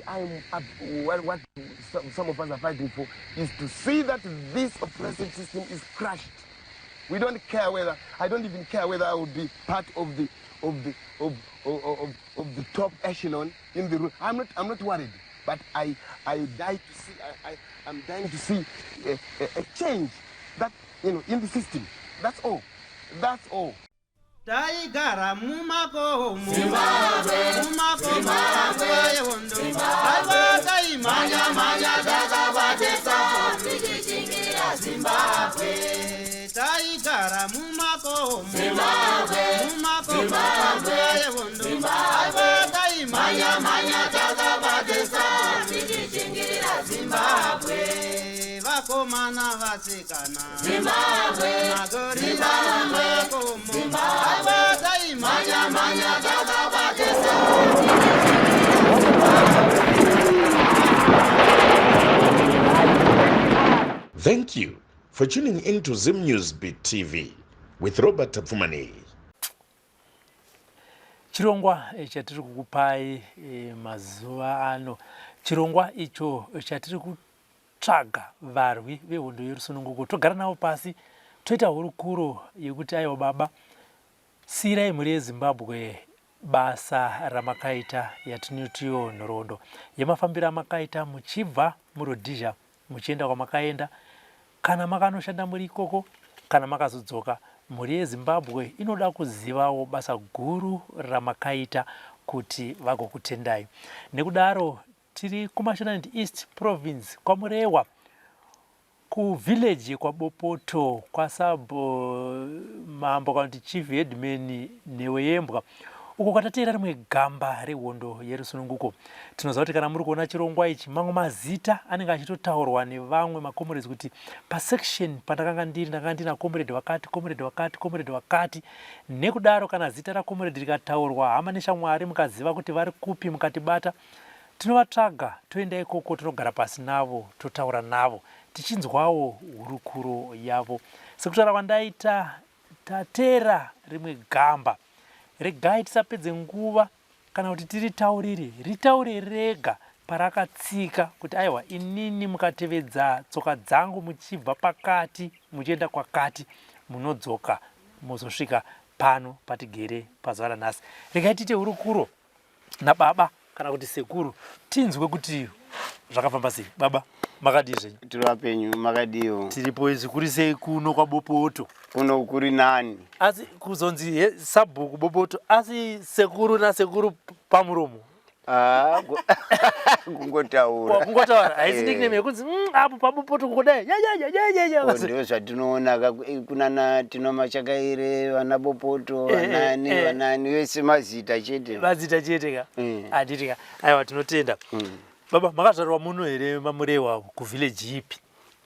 what some of us are fighting for is to see that this oppressive system is crushed. We don't care whether, I don't even care whether I would be part of the top echelon in the room. I'm not worried, but I'm dying to see a change that, in the system. That's all. That's all. Taigara mumako Zimbabwe Zimbabwe yondo Alwaka imanya dakabatesa Sijichingira Zimbabwe Taigara mumako Zimbabwe Zimbabwe yondo Alwaka imanya dakabatesa Sijichingira Zimbabwe Vakomana vasikana Zimbabwe Magorila mumako Thank you for tuning in to Zim News Beat TV with Robert Tafumani. Chirongwa chatiri kukupai mazuva ano. Chirongwa icho chatiri kutsvaga varwi vehondo yerusununguko. Togara navo pasi toita hurukuro yekuti aiwa baba, siyirai mhuri yeZimbabwe basa ramakaita yatinotiwo nhoroondo yemafambiro amakaita muchibva muRhodesia muchienda kwamakaenda, kana makanoshanda muri ikoko kana makazodzoka. Mhuri yeZimbabwe inoda kuzivawo basa guru ramakaita kuti vagokutendai. Nekudaro tiri kuMashonaland East Province kwaMurewa, kuvillage kwaBopoto kwasabho mambo kuti chief headman neweyembwa uko kwatateera rimwe gamba rehondo yerusununguko. Tinoziva kuti kana muri kuona chirongwa ichi mamwe mazita anenge achitotaurwa nevamwe makomrades kuti pasection pandakanga ndina comrade wakati. Nekudaro kana zita rakomrade rikataurwa, hama neshamwari mukaziva kuti vari kupi mukatibata, tinovatsvaga toenda ikoko, tinogara pasi navo totaura navo tichinzwawo hurukuro yavo. Sekutaura kwandaita tatera rimwe gamba, regai tisapedze nguva kana kuti ritaure rega parakatsika kuti aiwa inini mukatevedza tsoka dzangu muchibva pakati muchienda kwakati munodzoka muzosvika pano patigere pazuva ranhasi. Regai tiite hurukuro nababa kana kuti sekuru tinzwe kuti zvakafamba sei. Baba makadizve? Tiri wapenyu, makadiyo? Tiripo zvikuru sei kuno kwaBopoto? Kuno kuri nani? Asi kuzonzi sabhuku Bopoto, asi sekuru nasekuru pamuromo. Kungotaura. Kungotaura, haisi nickname yekuti apo paBopoto kudai. Ndio zvatinoona kunana tinomachakaire vana Bopoto, vanani vese mazita chete. Mazita chete ka. Aditika. Aiwa tinotenda. Baba makazvarwa muno here maMurewa kuvillage ipi?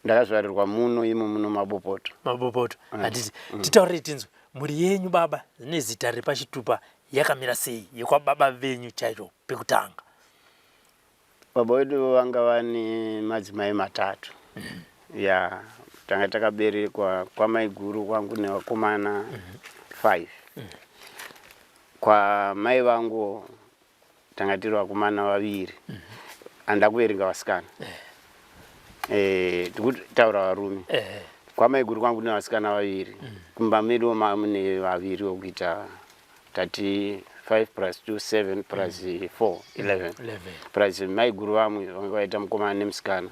Ndakazvarirwa muno imo muno maBopoto. Mabopoto. Handiti titaurire tinzwe mhuri yenyu baba nezita riri pachitupa yakamira sei yekwababa venyu chaizvo pekutanga? Baba vedu vanga vane madzimai matatu. Ya tanga takaberekwa kwamai guru kwangu nevakomana 5. Kwa mai vangu tanga tiri vakomana vaviri. Anda kuverenga vasikana. Tikutaura varume. Kwa mai guru kwangu nevasikana vaviri. Kumba medu mune vaviri wokuita tati 5 plus 2 7 plus 4 11 plus mai guru vamwe vanga vaita mukomana nemusikana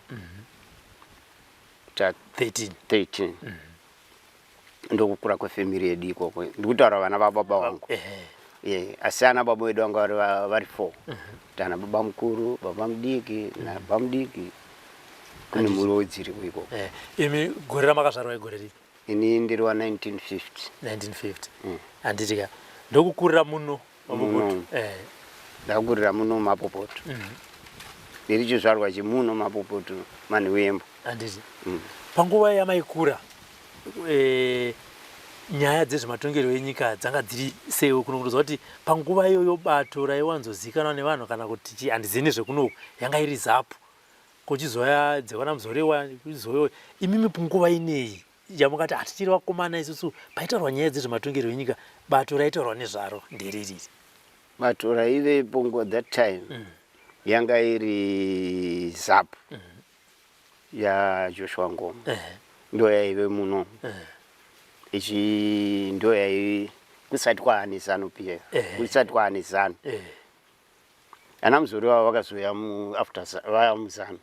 13. Ndokukura kwefamily yedu ikoko. Ndikutaura vana vababa vangu. Asi ana baba vedu vanga vari 4. Tana baba mukuru, baba mudiki nababa mudiki. Kune muriwo dziripo ikoko. Imi gore ramakazvarwa igore ripi? Ini ndiri wa 1950. 1950. Handitika ndokukurira muno maBopoto. Ndakurira muno maBopoto. Ndiri chizvarwa chimuno maBopoto manhewembo. Handiti panguva yamaikura nyaya dzezvematongerwo enyika dzanga dziri sei kuno? Kunoziva kuti panguva iyoyo bato raiwanzozikanwa nevanhu kana kuti handizivi nezvekunoku yanga iri ZAPU, kuchizoya Dzekwana Muzorewa kuchizoya imimi panguva ineyi yamukati hatichiri vakomana isusu paitaurwa nyaya dzezvematongerwo enyika bato raitaurwa nezvaro ndereriri? Bato raivepo that time yanga iri ZAP ya Joshua Ngoma ndo yaive muno ichi ndo yai kusati kwaanisano pia kusati kwaanisano ana mzuri wao wakazoya mu after vaya muzano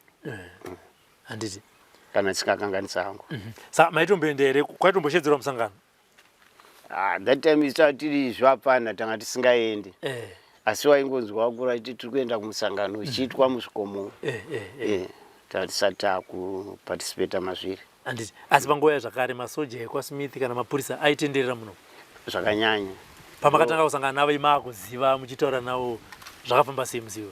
handiti kana sikakanganisa hangu sa maitomboendere kwaitomboshedzerwa musangano that time isatiri zvapana tanga tisingaendi asi waingonzwa kura iti tiri kuenda kumusangano ichiitwa muzvikomo tisati takuparticipata mazviri handiti asi panguva zvakare masoja ekwaSmith kana mapurisa aitenderera muno zvakanyanya pamakatanga kusangana navo imakuziva muchitaura navo zvakafamba sei musiwo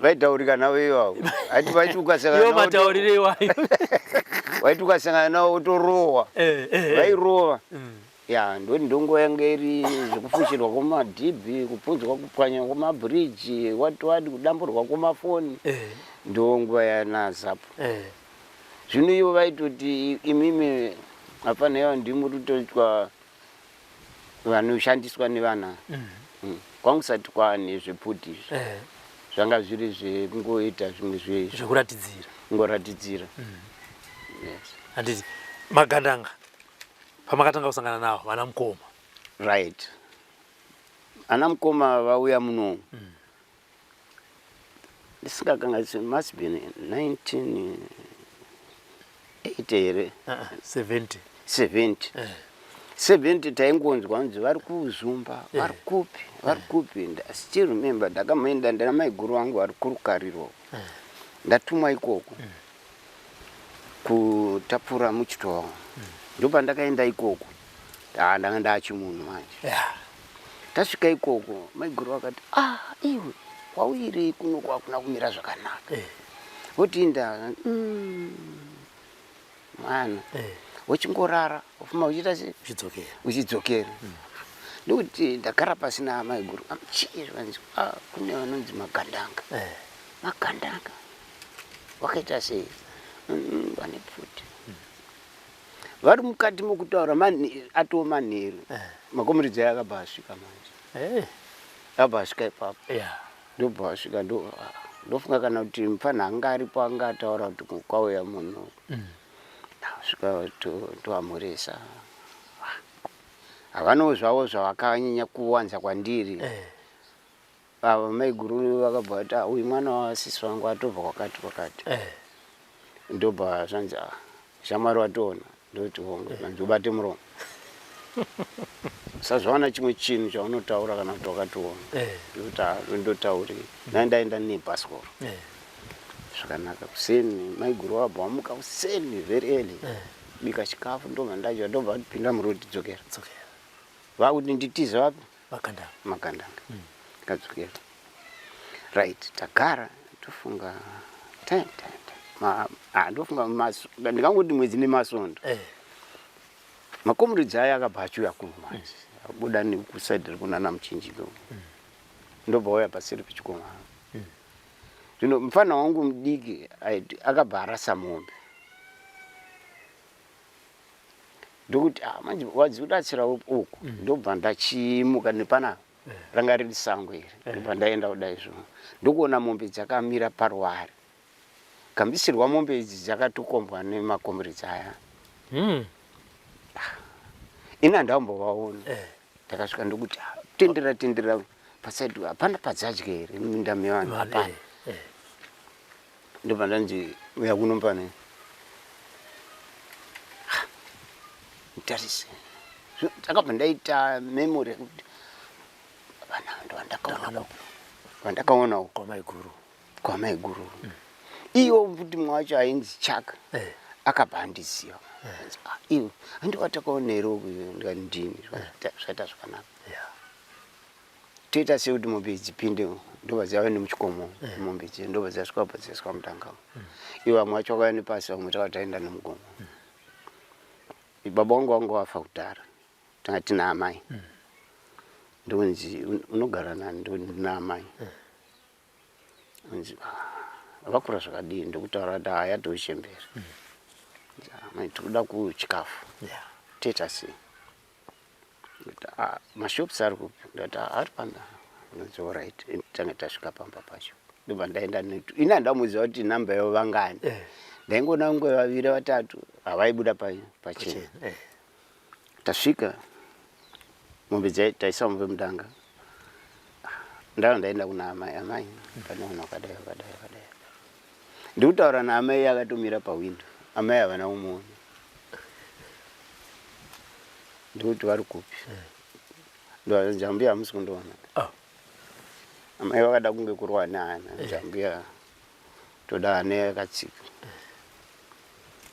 vaitaurika navo ivavo ati vaiti mataurire iwayo waiti ukasangana navo utorohwa vairova ya ndoti ndongo yanga iri zvekufushirwa kwemadhibhi kupunzwa kupwanya kwemabhiriji wati kudamburwa kwemafoni ndonguva yanaZAP zvino ivo vaitoti imimi hapana yavo ndimuri kutoitwa vanoshandiswa nevana kwangu sati kwane zveputi zvanga zviri zvekungoita zvimwe zvekuratidzira ngoratidzira handiti magandanga pamakatanga kusangana navo vana Mukoma right ana Mukoma vauya muno ndisingakanganisi must be 1980 here 70 taingonzwa kunzi vari kuzumba vari kupi I still remember ndakamaenda ndana maiguru vangu vari kurukariro ndatumwa ikoko kutapura muchitoro ndopa ndakaenda ikoko ndanga ndachimunhu manje tasvika ikoko maiguru vakati iwe wauyirei kuno kwakuna kumira zvakanaka woti nda mwana wachingorara ufuma uchita sei uchidzokera ndokuti ndagara pasina maiguru kune vanonzi magandanga wakaita sei vane pfuti vari mukati mokutaura atoo manheru makomuridzi akabva asvika manje abva asvika ipapo ndobva asvika ndofunga kana kuti mufana anga aripo anga ataura kuti kwauya munhu svika toamuresa havanowo zvavo zvavakanyanya kuwanza kwandiri ava maiguru vakabva vati uyu mwana wasisi wangu atobva kwakati ndobva zvanzi shamwari watoona ndoti hongu anzi ubate muromo usazvaona chimwe chinhu chaunotaura kana kuti wakatoona ndokuti ndotauri ndaenda nebhasikoro zvakanaka kuseni maiguru wabva wamuka kuseni very early bika chikafu ndobva ndadya ndobva ndipinda murodi dzokera vakuti nditize vapi magandanga tikadzokera right tagara tofunga ndofunga ndikangoti mwedzi nemasondo makomuridzi aya akabva achiuya kuno manje abuda nekusaidhi rikunana muchinjiko ndobva wauya paseri pechikoma zvino mufana wangu mudiki akabva arasa mombe ndokuti manje wadzikudatsira uku ndobva ndachimuka nepana ranga riri sango iri ndobva ndaenda kudai zvino ndokuona mombe dzakamira paruware gambisirwa mombe idzi dzakatokombwa nemakomuridzi aya ina ndambovaona ndakasvika ndokuti tenderera pasaidi hapana padzadya here minda mevanhu hapana ndobva ndanzi uya kuno pane tarise ndakabva ndaita memory yekuti vana vandakaonawo kwamaiguru iyo futi mwacho ainzi Chaka akabva andiziva iwe handiwatakaonero ndini zvaita zvakanaka toita sekuti mombe dzipinde ndobva dzava nemuchikomo mombe dzi ndobva dzasvika bva dzasvika mudangamo iwe vamwe vacho vakauya nepasi vamwe takataenda nemugomo baba wangu wangu wafa kudhara tanga tina amai ndonzi unogara nani ndina amai unzi vakura zvakadii ndokutaura kuti haya tochembera tikuda kuchikafu toita sei mashopsi ari kupi ndati ari pana It's all right. Tanga tasvika pamba pacho. Ndobva ndaenda netu. Ina ndamuudza kuti namba yavo vangani. Ndaingona ngwe vaviri vatatu havaibuda pachena. Tasvika mombe taisa mombe mudanga. Ndaenda kuna amai. Panoona kadai. Ndikutaura naamai akatomira pawindo. Amai havana kumuona. Ndikuti vari kupi. Ndozvambia hamusi kundoona. Amai vakada kunge kurwa neana. Njambia toda ana yakatsika.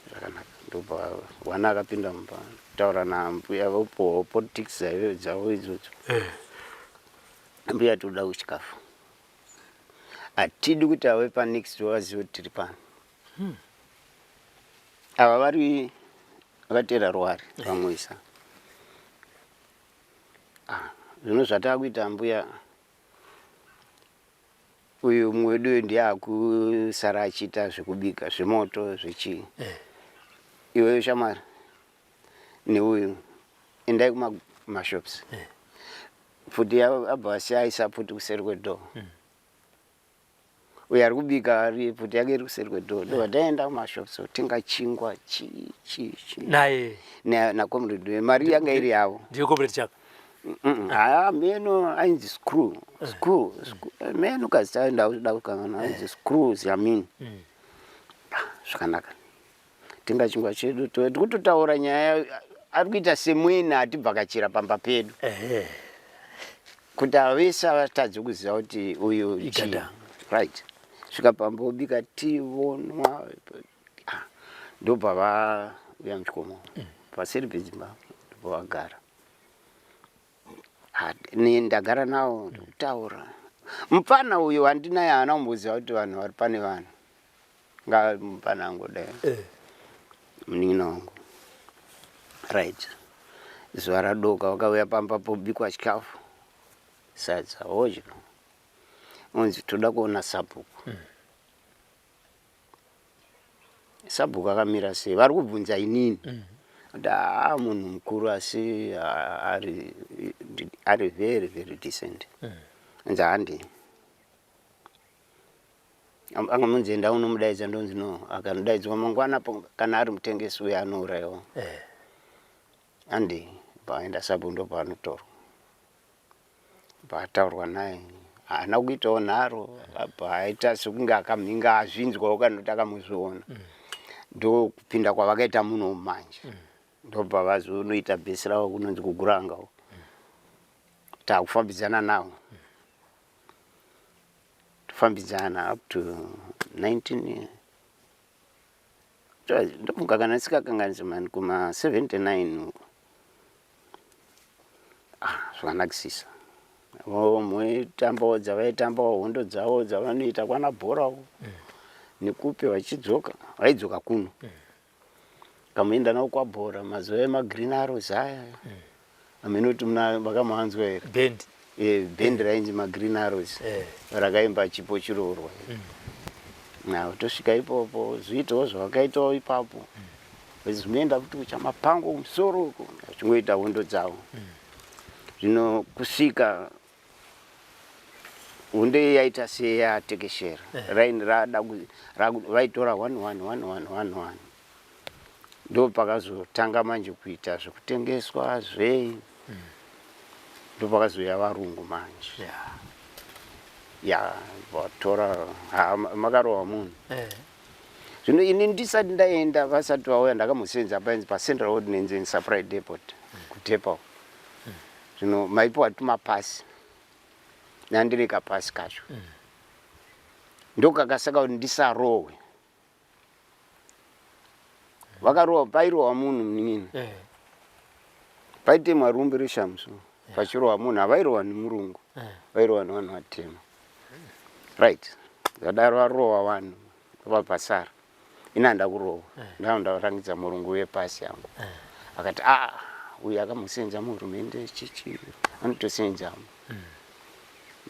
Zvakanaka. Ndobva wana akapinda mumba. Taura nambuya vopo politics dzavo idzodzo. Mbuya toda kuchikafu. Hatidi kuti ave panext vazive kuti tiri pano. Ava vari vakatera ruware vamwisa. Zvino zvatakuita mbuya uyu mwedu ndiye akusara achiita zvekubika zvemoto zvechi. Iwe shamari neuyu endai kumashops. Futi abva asiyaisa futi kuseri kwedoo. Uyu ari kubika ari futi yake iri kuseri kwedoo. Ndobva taenda kumashops tenga chingwa naye nakomrade mari yanga iri yavo. Ndiyo komrade chako. Meno ainzi screw. Meno kazi ndauda kukangana ainzi screws yamini. Zvakanaka. Tenga chingwa chedu tikutotaura nyaya ari kuita semwena atibvakachira pamba pedu. Kuti avese avatadze kuziva kuti uyu igada. Right. Svika pamba obika tea vonwa. Ndobva vauya muchikomo. Paseri pedzimba ndobva vagara. Ndagara nawo ndokutaura. Mupana uyu handinaye haana kumboziva kuti vanhu vari pane vanhu. Mupana angodai. Munin'ina wangu. Right. Zuva radoka vakauya pamba pobikwa chikafu. Sadza hodya. Unzi toda kuona sabhuku. Sabhuku akamira sei? Vari kubvunza inini. Munhu mukuru asi ari very decent. Nzi handi. Angamunzi enda unomudaidza ndonzi no. Akanodaidzwa mangwana kana ari mutengesi uya anourayiwa. Handi paenda sabhuku ndopanotorwa. Pataurwa naye. Haana kuitawo nharo. Paita sekunge akamhinga azvinzwawo kana kuti akamuzviona. Ndokupinda kwavakaita muno mumanje. Ndobva vazonoita bhesi ravo kunonzi kugurangawo. Takufambidzana nawo. Tofambidzana up to 19. Ndofunga kana sikakanganisa mani kuma 79. Zvakanakisisa. Mwetambawo dzavaitambawo hondo dzavo dzavanoita kwana bhorawo. Nekupe vachidzoka. Vaidzoka kuno. Kamuenda nawo kwabhora mazuva emagreen arrows aya. Aminoti muna vakamuhanzwa here. Band rainzi magreen arrows. Rakaimba chipo chiroorwa. Tosvika ipopo zviitawo zvavakaitawo ipapo. Zvinoenda futi kuchamapango kumusoro uko. Vachingoita hondo dzavo. Zvino kusvika hondo yaita seyatekeshera. Raini rada vaitora 1-1. Ndo pakazotanga manje kuita zvekutengeswa zvei. Ndo pakazoya varungu manje. Vatora makarowa munhu. Zvino ini ndisati ndaenda vasati vauya ndakamusenza paCentral Ordnance Supply Depot kuTepawo. Zvino maipiwa tumapasi. Nandiri kapasi kacho. Ndokakasaka kuti ndisarohwe. Vakarohwa pairohwa munhu munin'ina. Paitemwa rumbi reshamso. Pachirohwa munhu havairohwa nemurungu. Vairohwa nevanhu vatema. Right. Zvadaro varohwa vanhu vapasara. Ina ndakurohwa. Ndakurangidza murungu wepasi yangu. Akati uyu akamusenza muhurumende chichi anotosenzamo.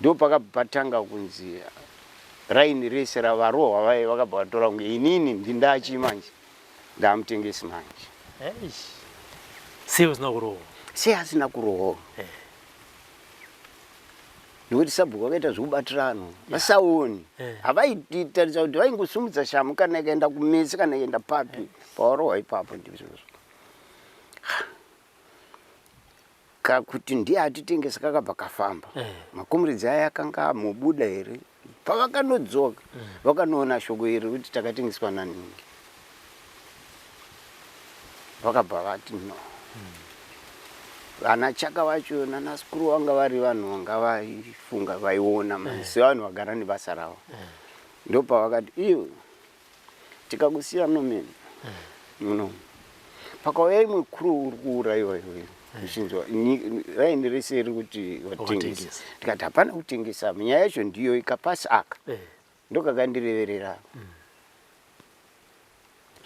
Ndo pakatanga kunzi raini rese ravarohwa vai vakabva vatora kunge inini ndindachi manje. Ndamutengesi manje. Sei usina kurohwa? Sei asina kurohwa. Ndokuti Sabhuku wakaita zvekubatirano vasaoni havaitaridza kuti vaingosumudza shamu kana ikaenda kumesi kana ikaenda papi pawarohwa ipapo ndizvozvo kakuti ndiye atitengesa kakabva kafamba makomuridzi aya akanga amubuda here pavakanodzoka vakanoona shoko iri kuti takatengeswa naningi vakabva vati no vana chaka vacho nanasikuru vanga vari vanhu vanga vaifunga vaiona masi vanhu vagara nebasa ravo ndopavakati iwe tikakusiya nomene muno pakauya imwe kuru uri kuurayiwa iwe uchinzwa raini rese iri kuti watengesa tikati hapana kutengesa nyaya yacho ndiyo ikapasi aka ndokakandireverera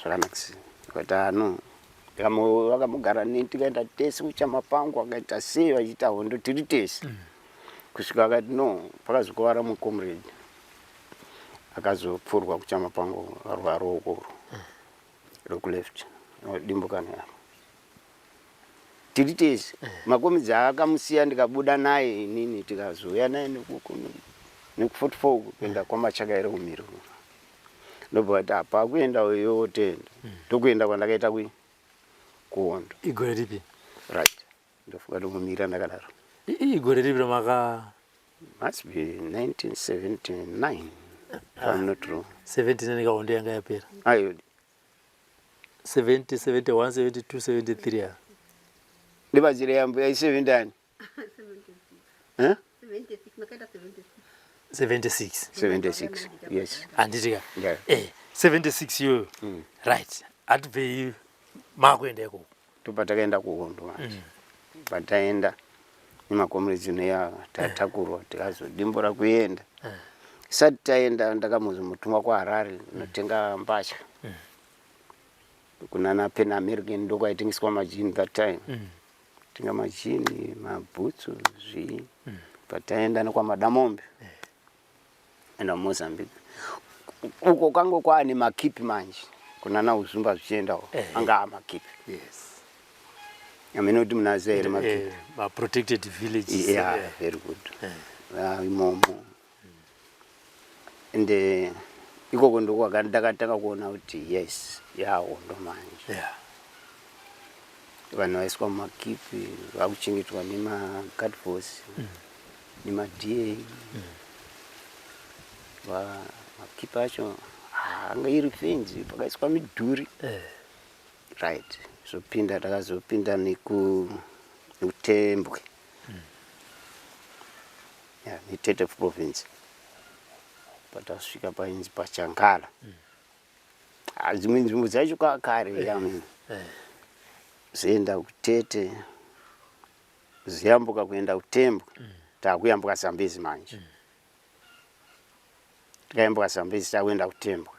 zvakanakisi tikati ano vakamugara neni tikaenda tese kuchamapangu akaita sei vachiita hondo tiri tese kusvika akati no pakazokuvara mucomrade akazopfurwa kuchamapangu arwa ruoko rokuleft dimbuka naro tiri tese makomidzi akamusiya ndikabuda naye inini tikazouya naye neku44 kuenda kwamachaka ere kumiro ndobva kuti apa kuenda uyotenda tokuenda kwandakaita kuhondo igore ripi right ndofuka ndomumira ndakadaro igore ripi ramaka must be 1979 if I'm not wrong 79 kahondo yanga yapera ayo 70 71 72 73 ndibazire yambo yai 70 76 76 yes anditika yeah 76 yo right atibve makuenda ikoko topatakaenda kuhondo manje pataenda nemakomuridzi neya tatakurwa tikazodimbura kuenda isati taenda ndakamuzi mutumwa kwaHarare notenga mbasha kunana Pan American ndoko aitengeswa majini that time tenga majini mabhutsu zvii pataenda nekwaMadamombe enda Mozambique uko kango kwaane makipi manje kunana uzumba zvichiendawo anga amakipi yes aminoti munazere makipi protected villages yeah very good imomo ende ikoko ndoko ndakatanga kuona kuti yes yahondo manje yeah vanhu vaiswa mumakipi vakuchengetwa nemaguard force nemaDA makipi acho anga iri fenzi pakaiswa midhuri right zopinda takazopinda nekutembwe neTete province patasvika painzi paChankala dzimwe nzvimbo dzacho kakare yamini zoenda kuTete ziyambuka kuenda kutembwe takuyambuka Zambezi manje tikayambuka Zambezi takuenda kutembwe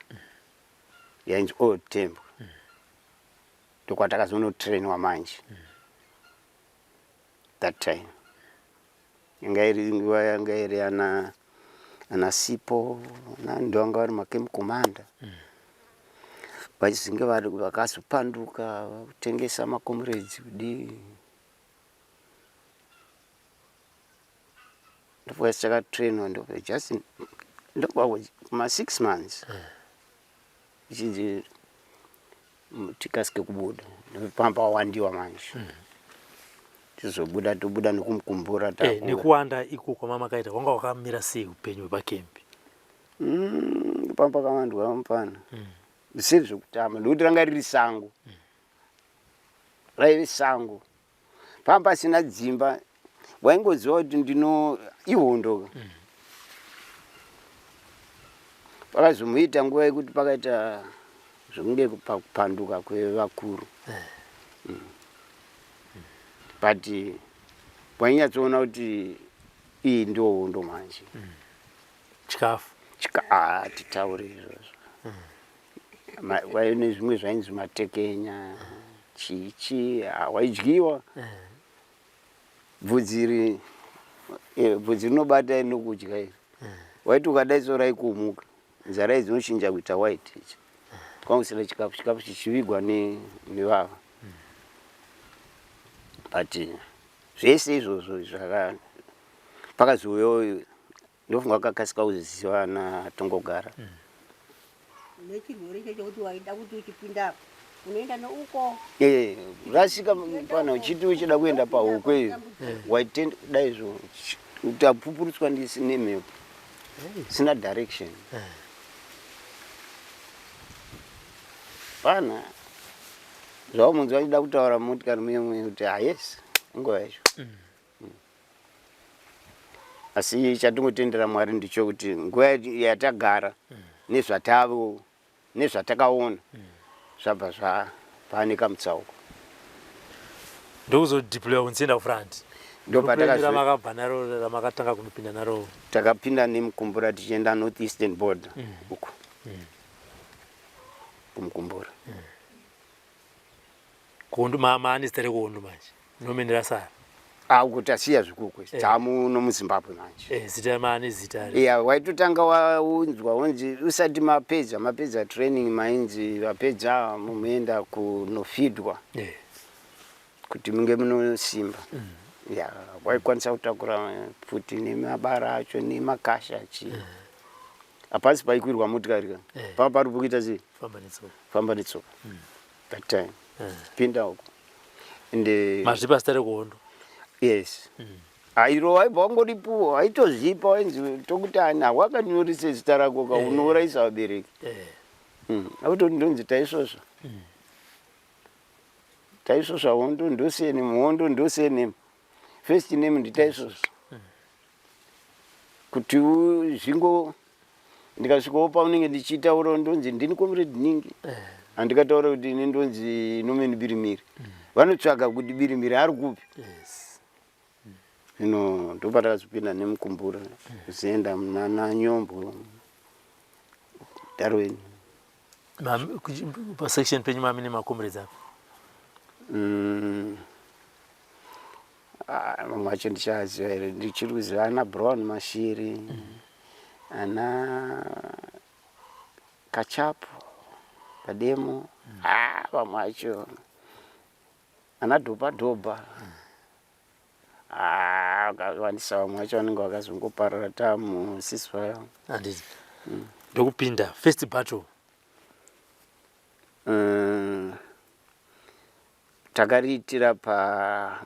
yainzi old tembwe ndokwatakazonotrainwa manje that time yanga iri ana Sipo ndo vanga vari macamp commander vachizinge vakazopanduka kutengesa makomrades kudii ndopwa takatrainwa ndobva just ndobva kuma 6 months ichinzi tikasike kubuda ndopamba wandiwa manje tizobuda tobuda nekumukumbura nekuwanda ikoko mamakaita wanga wakamira sei upenyu hwepakempi pamba kawandwa mupana zvisiri zvekutamba ndokuti ranga riri sango raive sango pamba pasina dzimba waingoziva kuti ndino ihondo pakazomuita nguva yekuti pakaita zvokunge pakupanduka kwevakuru but wainyatsoona kuti iyi ndio hondo manje chikafu titaure izvozvo waine zvimwe zvainzi matekenya chichi waidyiwa bvudzi rinobata inokudya iri waiti ukadai so raikumuka nzara idzinochinja kuita white ichi kwausira chikafu chichivigwa nevava but zvese izvozvo pakazoyo ndofunga kakasika kuziziwa na tongogara nechirwere checho kuti waida kuti uchipinda unoenda neuko rasika pana uchiti uchida kuenda paukwe waitenda daizvo utapupurutswa ndisine mhepo sina direction pana zvao munhu wachida kutaura motikari mumwe kuti yes nguva yacho asi chatingotendera Mwari ndicho kuti nguva yatagara nezvatakaona zvabva zvapanika mutsauko ndokuzodeploya kunzienda kufront ndopataka makabva naro ramakatanga kunopinda naro takapinda nemukumbura tichienda North Eastern border uko kumukumbura kundu maanistare kundu manje nomendera sara kuti asiya zvikukwe tamu nomuZimbabwe manje zita maane zita waitotanga waunzwa unzi usati mapedza training mainzi vapedza mumeenda kunofidwa kuti munge munosimba waikwanisa kutakura futi nemabara acho nemakasha achi hapasi paikwirwa motikari papa pari kuita sei famba netsoka that time pinda uko ende mazvipasitare kuhondo yes airo waibva wangoripuwa waitozipa wainzi tokuti ani hawakanyorise zita rako kaunouraisa vabereki akutoti ndonzi taisvosva hondo ndosenemu hondo ndosenemu first name nditaisvosva kuti zvingo ndikasvikawo paunenge ndichitaura ndonzi ndini comrade ningi handikataura kuti ini ndonzi Norman Birimiri vanotsvaga kuti Birimiri ari kupi zvino ndopatakazopinda nemukumbura kuzoenda munana Nyombo Darweni pasection penyu mamine makomrades apo mamwe acho ndichaziva here ndichiri kuziva ana Brown Mashiri ana Kachapo Pademo vamwe acho ana Dhobha akawandisa vamwe vacho vanenge vakazongoparara tamusiswa handiti ndokupinda first battle takariitira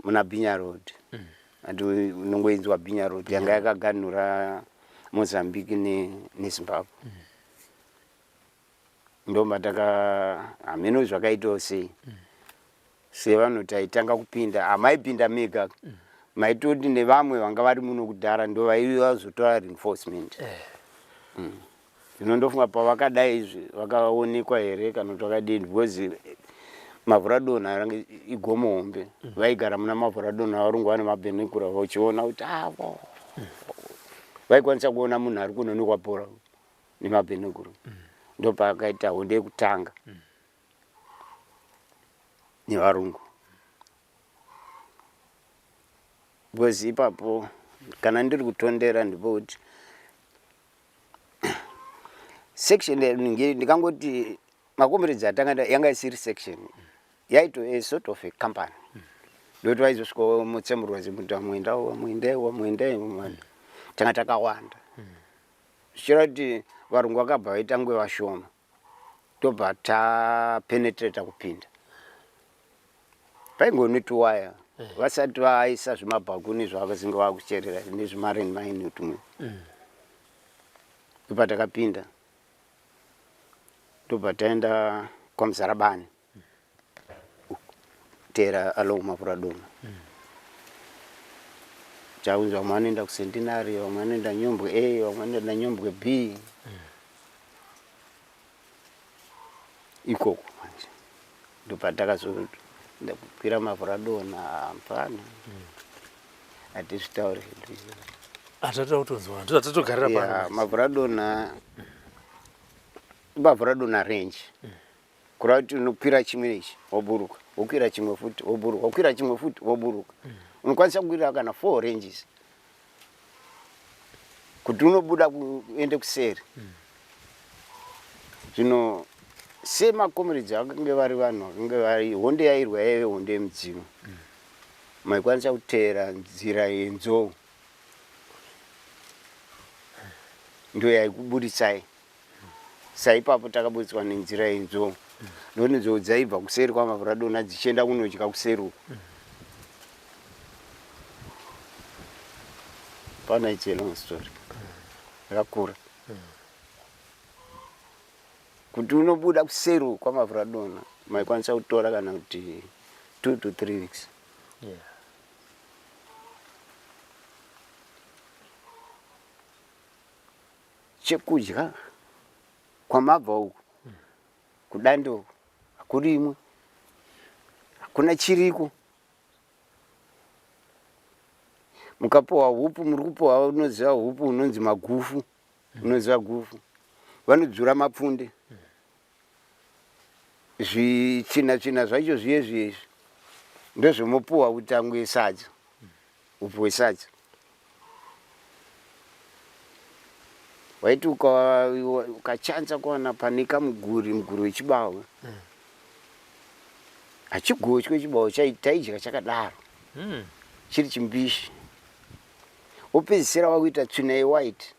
muna Binya Road ati unongoinzwa Binya Road yanga yakaganhura Mozambique neZimbabwe ndomba hameno zvakaitawo sei sevanhu taitanga kupinda hamaipinda mega maitoti nevamwe vanga vari muno kudhara ndo vaivazotora reinforcement ndinondofunga pavakadai izvi vakaonekwa here kana kuti vakadini because mavhuradona arange igomo hombe vaigara muna mavhuradona varungwa nemabhenekura vachiona kuti avo vaikwanisa kuona munhu ari kunonekwa bhora nemabhenekura ndopakaita hondo yekutanga nevarungu because ipapo kana ndiri kutondera ndipo kuti section ndikangoti makomrades atanga yanga isiri section yaito a sort of a company ndoti vaizosvikawo mutsemurwazi muti wamwendawo tanga takawanda zvichira kuti varungu vakabva vaitangwe vashoma tobva tapenetrata kupinda paingonetiwaya vasati vaisa zvimabhakuni zvavazinge vakucherera nezvimareni maini tumwe ipa takapinda tobva taenda kwaMuzarabani tera along mavhuradoma chaunzwa vamwe vanoenda kuCentenary vamwe vanoenda Nyombwe A vamwe vanoenda Nyombwe B ikoko manje ndobva takazoenda kukwira mavhuradona hapana hatizvitaure atata kutonzwa ndozvatatogarira pano mavhuradona range kureva kuti unokwira chimwe ichi woburuka wokwira chimwe futi woburuka wokwira chimwe futi woburuka unokwanisa kukwira kana 4 ranges kuti unobuda kuende kuseri zvino semakomrades vakange vari vanhu vakange vari hondo yairwa yaive hondo yemudzimu maikwanisa kuteera nzira yenzou ndio yaikuburisai. Saipapo takabutswa nenzira inzo. Ndoni nzou dzaibva kuseri kwamavuradona dzichienda kunodya kuseri. Pana it's a long story. Yakura. Kuti unobuda kuseri kwamavuradona maikwanisa kutora kana kuti 2 to 3 weeks. Yeah. Chekudya kwamabva uku kudando hakurimwe, hakuna chiriko. Mukapowa hupu, muri kupowa unoziva hupu unonzi magufu, unoziva gufu. Vanodzura mapfunde. Zvichina zvacho zviye ndozvomopowa kuti amwe sadza, upu hwesadza. Waiti ukachanza kuwana panika muguri wechibawe. Hachigotywe chibawe taidya chakadaro. Chiri chimbishi. Wopedzisira wakuita tsvina ye-white.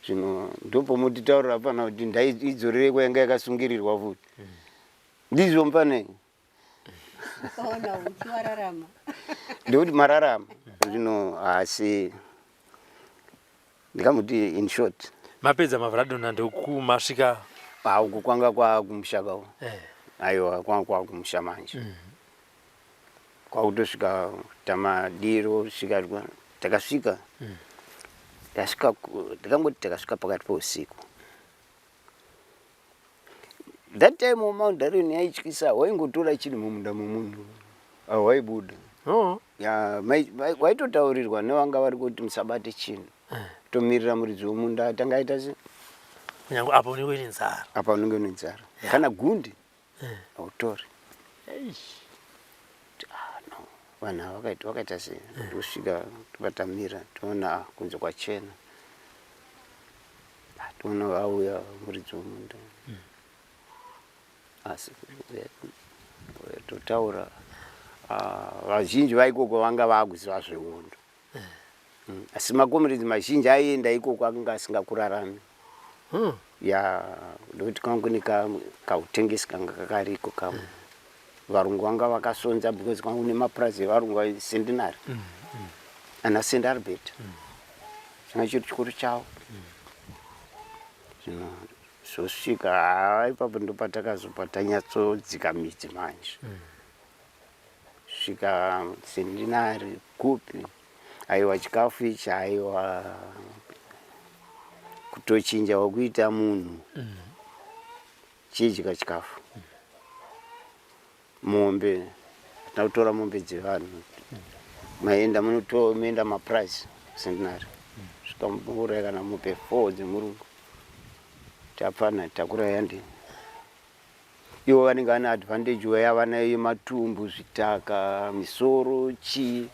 Zvino ndopomutitaurira pana kuti ndaidzorere kwayanga yakasungirirwa futi. Ndizvo mpane. Ukaona uchiwararama. Ndikuti mararama. Zvino asi ndikamuti in short. Mapedza mavuradona ndokumasvika Uku kwanga kwakumusha uko. Aiwa kwanga kwakumusha manje. Kwakutosvika tamadiro svika takasvika. Ndakangoti takasvika pakati pousiku. That time mumaundarini yaityisa, waingotora chiri mumunda momunhu. Waibuda. Ya waitotaurirwa nevanga vari kuti musabate chinhu. Tomirira muridzi womunda atanga aita se. Nyangu apo unenge une nzara. Apa unenge une nzara. Kana gundi. Autori. No. Vanhu vakaita se. Tosvika tovatamira toona kunze kwachena. Toona vauya muridzi womunda. Asi totaura vazhinji vaikoko vanga vakuziva zvehondo. Asi makomiridzi mazhinji aienda ikoko akanga asingakurarami. Ya ndokuti kanga kune kautengesi kanga kakariko kamwe. Varungu vanga vakasonza because kanga kune mapurazi evarungu vaCentenary. Ana St. Albert. Changa chiri chikuru chavo. Zvino zvosvika ipapo ndopatakazopa tanyatsodzika midzi manje. Svika Centenary Gupi. Aiwa chikafu ichi aiwa kutochinja wakuita munhu. Chidya chikafu. Mombe, tinotora mombe dzevanhu. Maenda munoenda maprice Centenary. Svikamura kana mupe 4 dzemurungu. Tapana takura yandi. Ivo vanenge vane advantage wayava nayo matumbu, zvitaka, misoro, chii.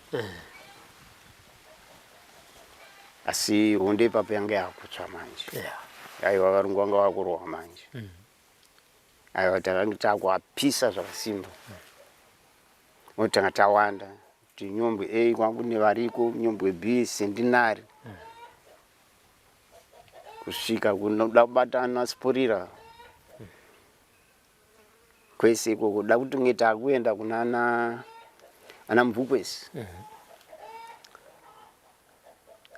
Asi honde ipapo yanga yakutsva manje. Aiwa varungu vanga vakurohwa manje. Aiwa takanga takuapisa zvakasimba. Tanga tawanda. Kuti nyombwe A kwangu nevariko, nyombwe B Centenary. Kusvika kunoda kubatana Sporira. Kwese ikoko da kuti kunge takuenda kuna ana Mvukwesi.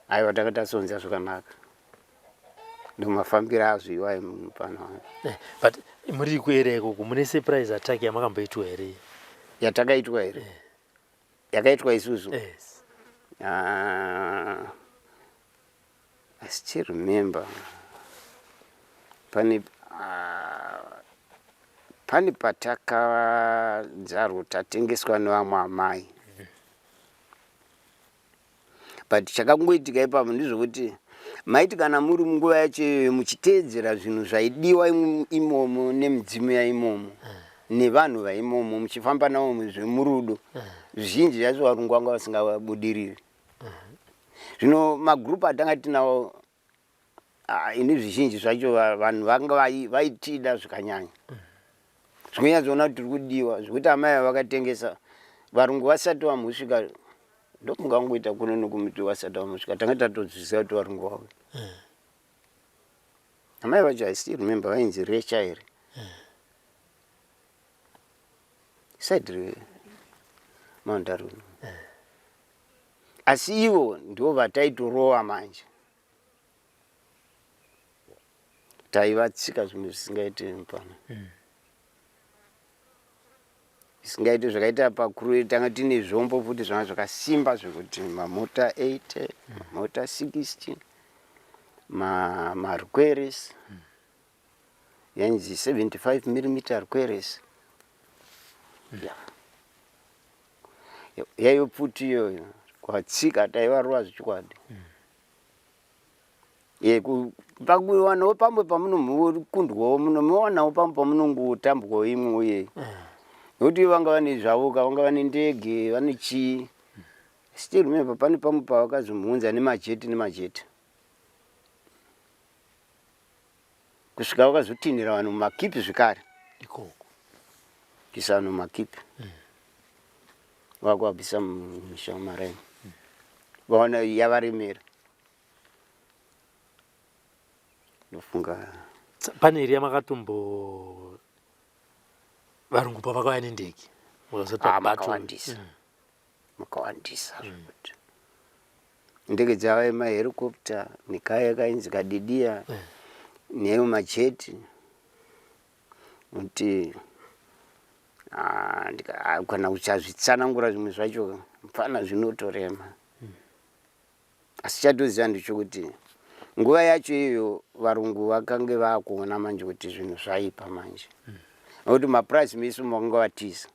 Aiwa takatasonza zvakanaka. Ndomafambira azviwa pano. But muri kuera ikoko mune surprise attack yamakamboitwa here? Yatakaitwa here. Yakaitwa isusu. Yes. I still remember. Pani pataka dzaro tatengeswa nevamwe amai. But chakangoitika ipapo ndizvokuti maiti kana muri munguva yacho muchiteedzera zvinhu zvaidiwa imomo nemidzimu yaimomo nevanhu vaimomo muchifamba navo zvemurudo. Zvizhinji zvacho varungu vanga vasingabudiriri. Zvino magrupu atanga tinawo ini zvizhinji zvacho vanhu vanga vaitida zvikanyanya. Zvinyatsoona kuti tiri kudiwa zvekuti amai vakatengesa varungu vasati vambosvika ndomungangoita kuno nokumiti wasati wamusvika tanga tatozviziva kuti varungu wavo. Amai vacho I still remember vainzi Recha here. Side Mount Arun. Asi ivo ndivo vataitorowa manje. Taivatsika zvimwe zvisingaiti pano. Zvisingaiti zvakaita pakuru tanga tine zvombo futi zvanga zvakasimba zvekuti mamota 80, mamota 60, marukweres. Yanzi 75mm rukweres. Yaiyo pfuti iyoyo kwatsika taivarova zvichikwadi. Pakuwanawo pamwe pamunokundwawo munomuwanawo pamwe pamunongotambwawo imwe uye. Nokuti vanga vane zvavo vanga vane ndege vane chii. Still remember pane pamwe pavakazomuunza nemajeti. Kusvika vakazotinhira vanhu mumakipi zvikare. Ikoko. Kuisa vanhu mumakipi. Vakuvabvisa mumisha mumaraini. Vaona yavaremera. Ndofunga pane iri yamakatombo varungu pavakauya nendege makawandisa ndege dzava mahelicopter nekaya yakainzi Kadidia neyo majeti kuti kana uchazvitsanangura zvimwe zvacho mfana zvinotorema. Asi chatoziva ndichokuti nguva yacho iyo varungu vakange vakuona manje kuti zvinhu zvaipa manje. Nokuti maprice mesu makanga vatiza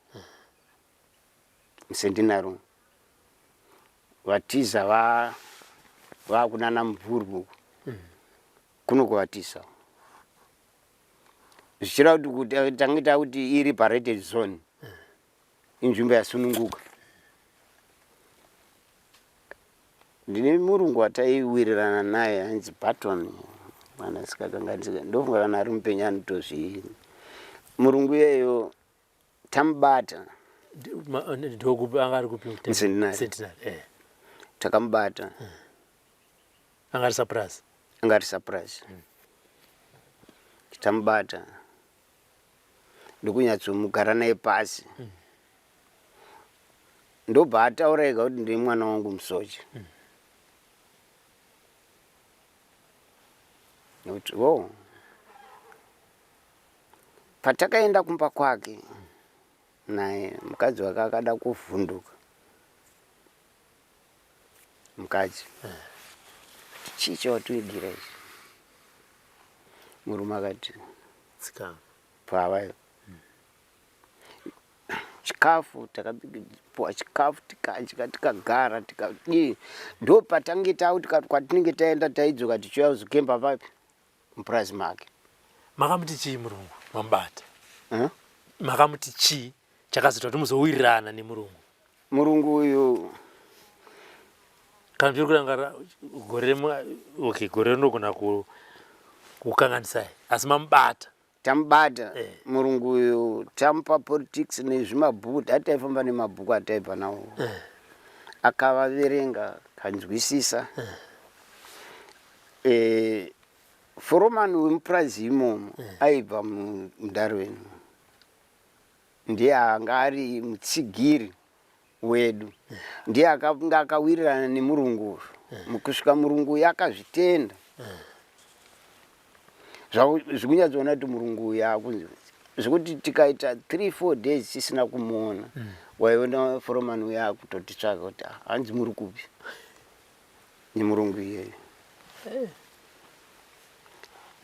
muCentenary vatiza vakunana muvhurwu kuno kuvatiza zvichira kuti tangita kuti iri parated zone inzvimbo yasununguka. Ndine murungu wataiwirirana naye ainzi Barton mwana sikakanganisika ndofunga kana ari mupenyu anotozvi murungu iyeyo tamubata ndokupi anga ari kupi Centenary takamubata anga ari surprise tamubata ndokunyatsomugara naye pasi ndobva ataura ega kuti ndiri mwana wangu musoja. Nokuti patakaenda kumba kwake naye mukadzi wake akada kuvhunduka. Mukadzi chii chawatiidira ichi? Murume akati pavayo chikafu takapiwa chikafu tikadya tikagara ndo patange tauti kwatinenge taenda taidzoka tichiuya kuzokemba papi mupurazi make. Makamuti chii murungu mambata? Makamuti chii chakazoita kuti muzowirirana nemurungu? Murungu uyu kana zviri kurangara gore rinogona kukanganisai asi mamubata. Tamubata murungu uyu tamupa politics nezvimabhuku ataifamba nemabhuku ataibva nawo. Akavaverenga kanzwisisa. Foromani wemupurazi imomo aibva muDarwen. Ndiye anga ari mutsigiri wedu. Ndiye akanga akawirirana nemurungu. Mukusvika murungu yakazvitenda. Zvikunyatsoona kuti murungu yakunzi zvekuti tikaita 3-4 days tisina kumuona waiona foromani uya akutotitsvaka kuti hanzi muri kupi nemurungu iyeyo.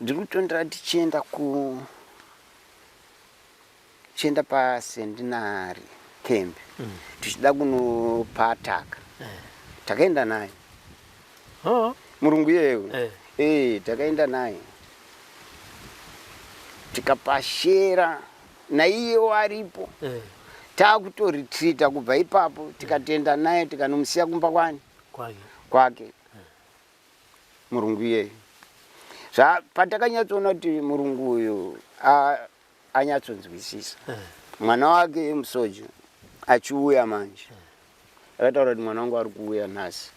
Ndiri kutondera tichienda paCentenary camp tichida kunopa taka. Takaenda naye murungu iyeyo takaenda naye tikapashera naiye waripo. Takutoretreata kubva ipapo tikatenda naye tikanomusiya kumba kwake murungu iyeyo. Patakanyatsoona kuti murungu uyu anyatsonzwisisa mwana wake musoja achiuya manje akataura kuti mwana wangu ari kuuya nhasi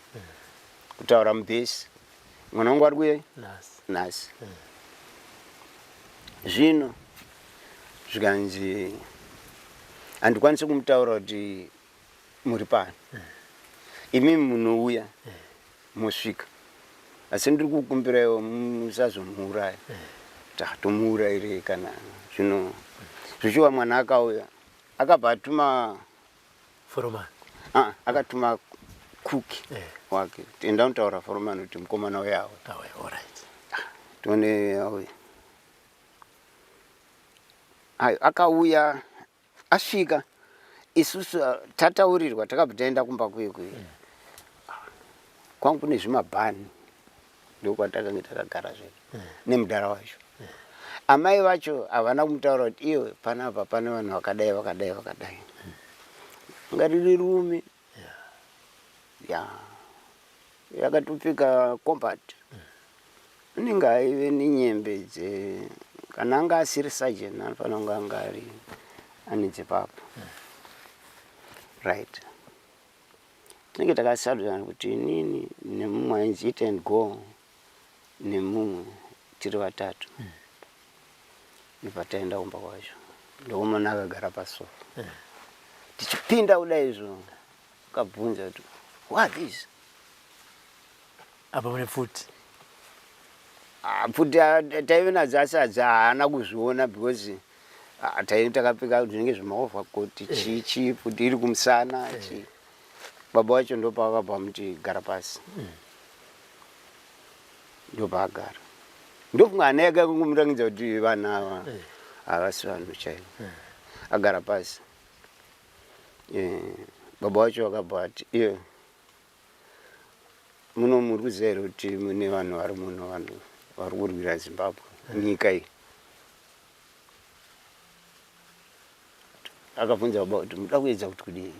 kutaura mubhesi mwana wangu ari kuuya nhasi zvino zvikanzi handikwanisi kumutaura kuti muri pano imi munouya mosvika asi ndiri kukumbiraiwo musazomuuraya tomuurayirei kana zvino zvichiwa mwana akauya akabva atuma Foromani akatuma kuki wake kuti enda utaura foromani kuti mukomana uya auya tione auya akauya asvika isusu tataurirwa takabva taenda kumba kwekwe kwangu kune zvimabhani ndokwatakanga takagara zvedu nemudhara wacho amai vacho havana kumutaura kuti iwe panapa pane vanhu vakadai vakadai vakadai ngariri rume yakatopfeka combat unenge aive nenyembe kana anga asiri sergeant anofanira kunge anga ari ane dzepapo right tinenge takasarudzana kuti inini nemumwe ainzi Eat and Go nemumwe tiri vatatu ndopataenda kumba kwacho ndokumana akagara pasofa tichipinda kudaizvo akabvunza kuti what is apa mune pfuti pfuti taive nadzo asi haana kuzviona because takapfeka zvinenge zvimaovha koti chichi pfuti iri kumusana baba wacho ndopakabva muti gara pasi ndopaagara ndofunga hana yake kungomurangidza kuti vanhu ava havasi vanhu chaivo agara pasi baba wacho akabva ati iye muno muri kuziva here kuti mune vanhu vari muno vanhu vari kurwira Zimbabwe nyika iyi akabvunza baba kuti muda kuedza kuti kudii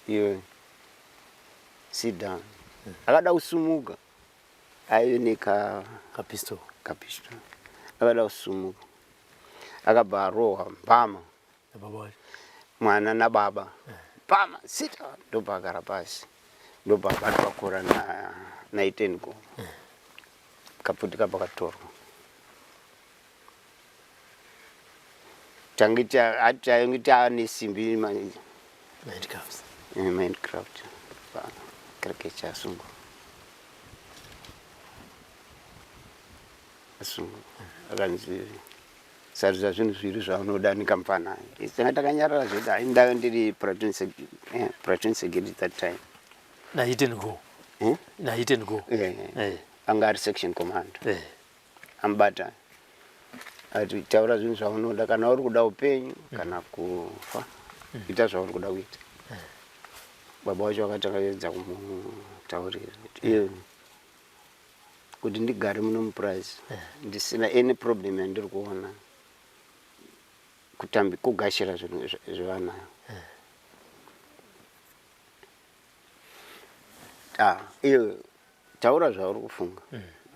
iye sit down akada kusumuka aive kapisto akada kusumuka akabva arohwa mbama mwana nababa pama sit down ndobva agara pasi ndobva abatwa kora na Eat and Go kaputi kabva katorwa taingiti ane simbi Minecraft kereke chasungu akanzi sarudza zvinhu zviri zvaunoda nikamufana tanga takanyarara zvedu haindava ndiri platoon security that time na Eat and Go anga ari section command ambata ati taura zvinhu zvaunoda kana uri kuda upenyu kana kufa ita zvauri kuda kuita baba wacho akatakaedza kumutaurira kuti ndigare muno mupurazi ndisina any problem yandiri kuona kugashira zvinhu zvevanayo iyo taura zvauri kufunga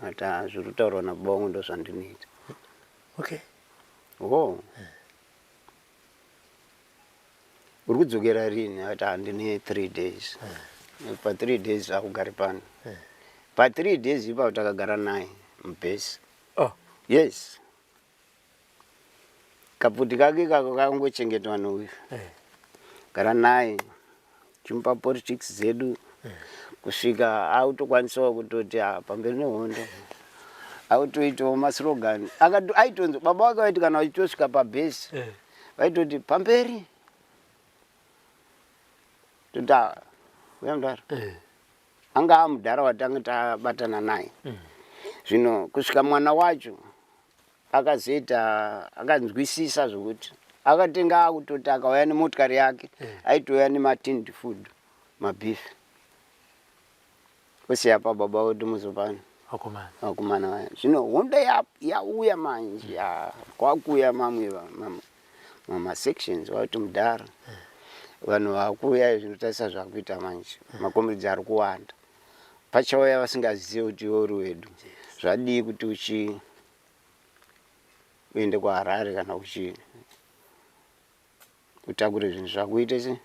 ati zviri kutaurwa nababa wangu ndo zvandinoita uri kudzokera rini ati handine 3 days pa3 days akugari pano pa3 days ipapo takagara naye mubhesi yes kaputi kake kako kakangochengetwa nouyu gara naye chimupa politics zedu kusvika autokwanisawo kutoti pamberi nehondo autoitawo maslogan aitonzo baba wake vaiti kana vachitosvika pabhesi vaitoti pamberi toti uya mudhara anga amudhara watanga tabatana naye zvino kusvika mwana wacho akazoita akanzwisisa zvokuti akatenga akutoti akauya nemotikari yake aitouya nematinned food mabifi osiya pababa wedu muzopano vakomana vaya zvino hondo yauya manje kwakuuya mamwe mamasections wauti mudhara vanhu vakuuya zvinotarisa zvakuita manje makombidzi ari kuwanda pachauya vasingazivi kuti iwe uri wedu zvadii kuti uende kuHarare kana utakure zvinhu zvakuite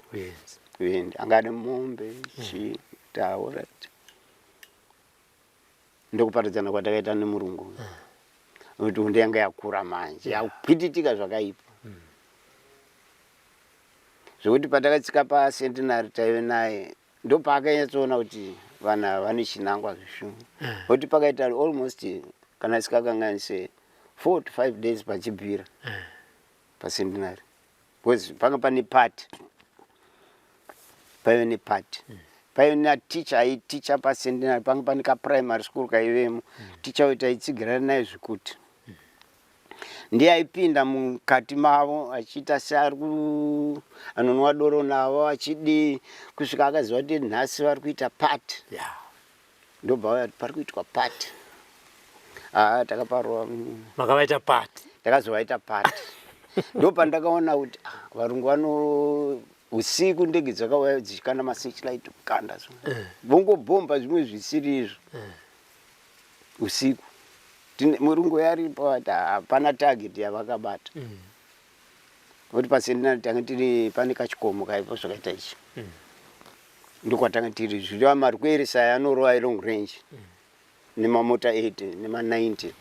Vindi angade mombe chitaura ndokuparadzana kwatakaita nemurungu kuti hunde yanga yakura manje yakwititika zvakaipa zvokuti patakatsika paCentenary taive naye ndopaakanyatsoona kuti vana vane chinangwa zvishoma kuti pakaita almost kana sikakanganise 4 to 5 days pachibhira paCentenary because panga pane party paive neparty paive naticha aiticha paCentenary panga pane kaprimary school kaivemo ticha uyo taitsigirana naye zvikuti ndiye aipinda mukati mavo achiita seari anonwa doro navo achidi kusvika akaziva kuti nhasi vari kuita party ndobva pari kuitwa party takaparwa makavaita party takazovaita party ndopandakaona kuti varungu vano usiku ndege dzakauya dzichikanda masearchlight kukanda vongobhomba zvimwe zvisiri izvo usiku murungu yaripo ati hapana target yavakabata kuti paCentenary tanga tiri pane kachikomo kaipo zvakaita ichi ndokwatanga tiri zviva marweresa anorova long range nemamota 80 nema90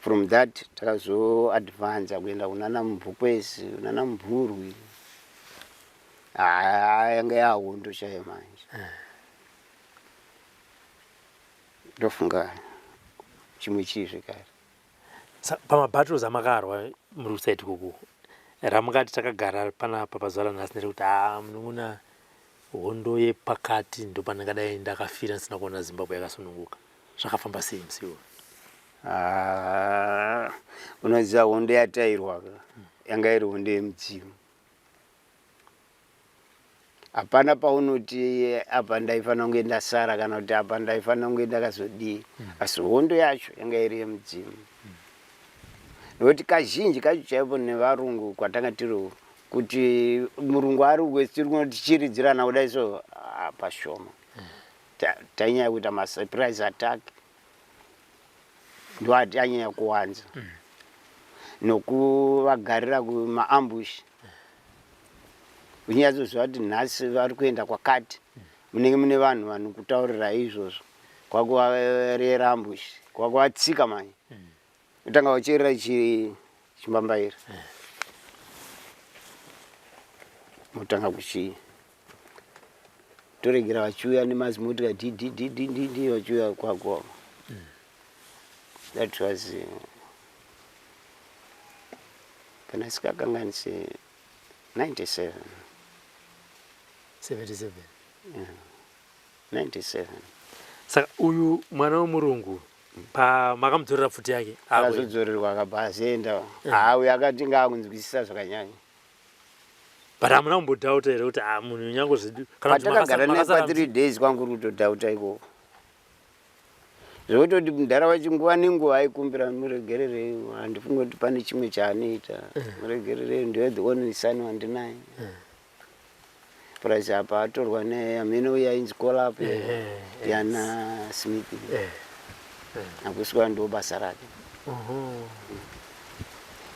from that takazoadvance kuenda kunana Mubvukwezi kunana Mburwi yanga yahondo chaiyo manje ndofunga chimwe chizve kare pamabattles amakarwa muri kusaiti kuku ramukati takagara panapa pazuva ranhasi nerekuti munongona hondo yepakati ndo pandingadai ndakafira ndisina kuona Zimbabwe yakasununguka zvakafamba sei musiwo unoziva hondo yatairwa yanga iri hondo yemudzimu hapana paunoti apa ndaifanira kunge ndasara kana kuti apa ndaifanira kunge ndakazodii asi hondo yacho yanga iri yemudzimu nokuti kazhinji kacho chaipo nevarungu kwatanga tiri kuti murungu ari wesiri kunoti tichiridzirana kudai so pashoma tainyanya kuita masurprise attack ndo atanyanya kuwanza nokuvagarira kumaambush unyatsoziva kuti nhasi vari kuenda kwakati munenge mune vanhu vanokutaurira izvozvo kwakuvarera ambush kwakuvatsika manje utanga vacherera chimbambaira motanga kuchii toregera vachiuya nemazimotika didi vachiuya kwakwa that was kana sikakanganise 97 77 97 saka uyu mwana womurungu pamakamudzorera pfuti yake akazodzorerwa akabva azienda uyu akati ngaakunzwisisa zvakanyanya but hamuna kumbodhauta here kuti munhu nyangozvidu patakagara naye pa3 days kwanguri kutodhauta ikoko zvokutoti mundaraunda chinguva nenguva aikumbira muregererei handifunga kuti pane chimwe chaanoita muregererei ndiwe the only son wandinaye puraisi apa atorwa neamene uya ainzi Collap Yana Smith akuswika ndo basa rake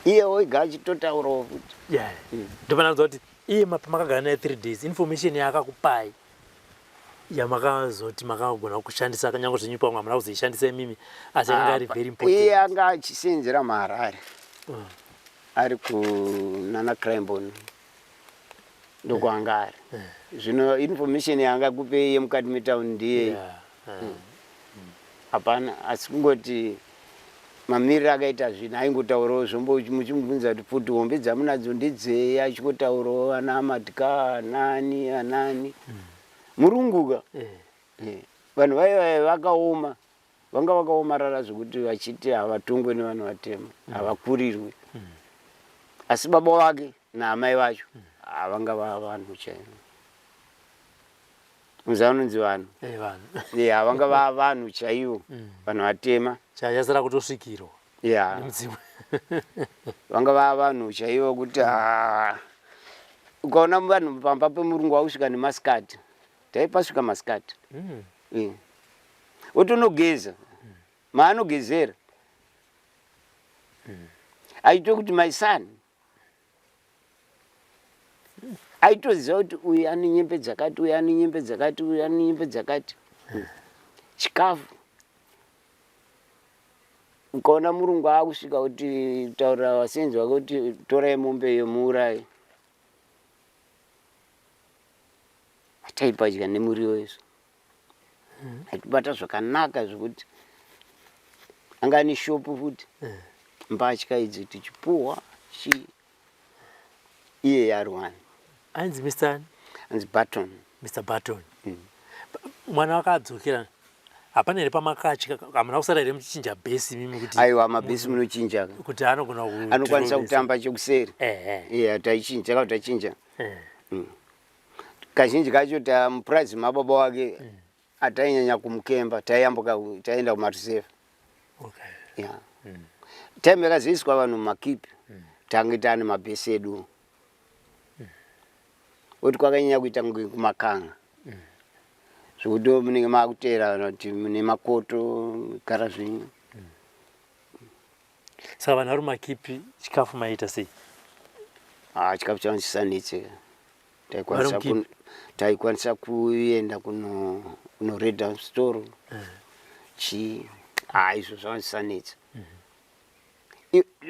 iye oiga achitotaurawo futi ndopananza kuti iye pamakagara naye 3 days information yaakakupai yamakazoti makagona kushandisa kanyange zvenyupa mwamuna kuzoishandisa mimi asi anga ari very important iye anga achisenzera maharare ari kunana Crambon ndokwanga ari zvino information yanga kupe iye mukati metown ndiye hapana asi kungoti mamiriro akaita zvinhu aingotaurawo zvombo muchimubvunza kuti pfuti hombe dzamunadzo ndedzei achikotaurawo ana Madka anani murunguka vanhu vaiva vakaoma vanga vakaomarara zvokuti vachiti havatongwe nevanhu vatema havakurirwi asi baba vake naamai vacho vanga vanhu chaivo muziva unonzi vanhu havanga vanhu chaivo vanhu vatema chayasara kutosvikirwa vanga vanhu chaivo kuti ukaona vanhu pamba pemurungu wakusvika nemaskati taipasvika maskati otonogeza maanogezera aitwe kuti my son aitoziva kuti uyu ane nyembe dzakati, uyu ane nyembe dzakati, uyu ane nyembe dzakati. Chikafu ukaona Murungu akusvika kuti taurira vasenzi vake kuti torai mombe yemuurayi, ataipadya nemuriwo izvo, aitibata zvakanaka zvokuti anga ane shopu futi mbatya idzi tichipuhwa iye yarwani. Ainzi Mr. Anzi Barton. Mr. Barton. Mwana wakadzokera hapana here pamakatya hamuna kusara here muchichinja bhesi mimi kuti aiwa mabhesi munochinja kuti anokwanisa kutamba chekuseri. Taichinja kana tachinja kazhinji kacho mupurazi mababa wake atainyanya kumukemba, taiyambuka taenda kumaruseva. Time yakazoiswa vanhu mumakipi tange tane mabhesi edu oti kwakanyanya kuita kumakanga zvokuti munenge makutera kuti mune makoto kara zvinyi. Saka vanhu vari mumakipi chikafu maita sei? Chikafu changu chisanetseka. Taikwanisa kuenda kuno Red House Store izvo zvanga zvisanetsa.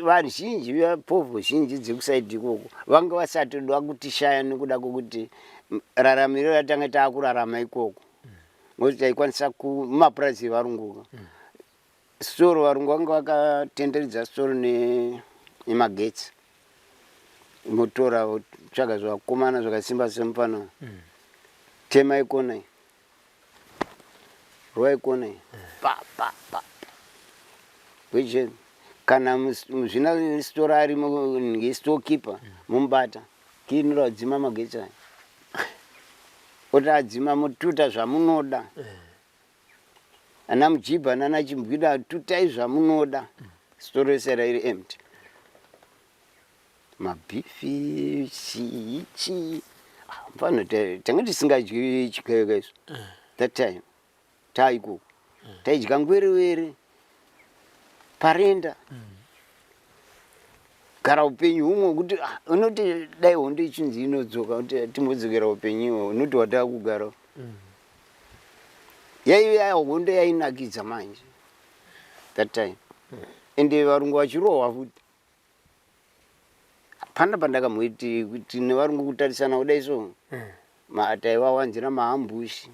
Vanhu zhinji vepovho zhinji dzekusaidi ikoko vanga vasatodwa kutishaya nekuda kwokuti raramiro ratanga taakurarama ikoko, ngokuti taikwanisa mumapurazi evarungu storo varungu vanga vakatenderedza storo nemagetsi, motora tsvaga zvakakomana zvakasimba semupana tema ikonai rova ikonai pa kana muzvina store arimo ngestorekeeper mumubata kiinora kudzima magetsi aya oti adzima mututa zvamunoda, ana Mujibha nana Chimbwida tutai zvamunoda, store yose iri empty. Mabhifi chichi mfano tanga tisingadyi chikayo izvo that time taiko taidya ngwerewere parenda gara upenyu humwe kuti unoti dai hondo ichinzi inodzoka kuti timbodzokera upenyu unoti wataka kugara yaiya hondo yainakidza manje that time ende varungu vachirohwa futi. Hapana pandakamboiti kuti nevarungu kutarisana kudai so taivawanzira maambushi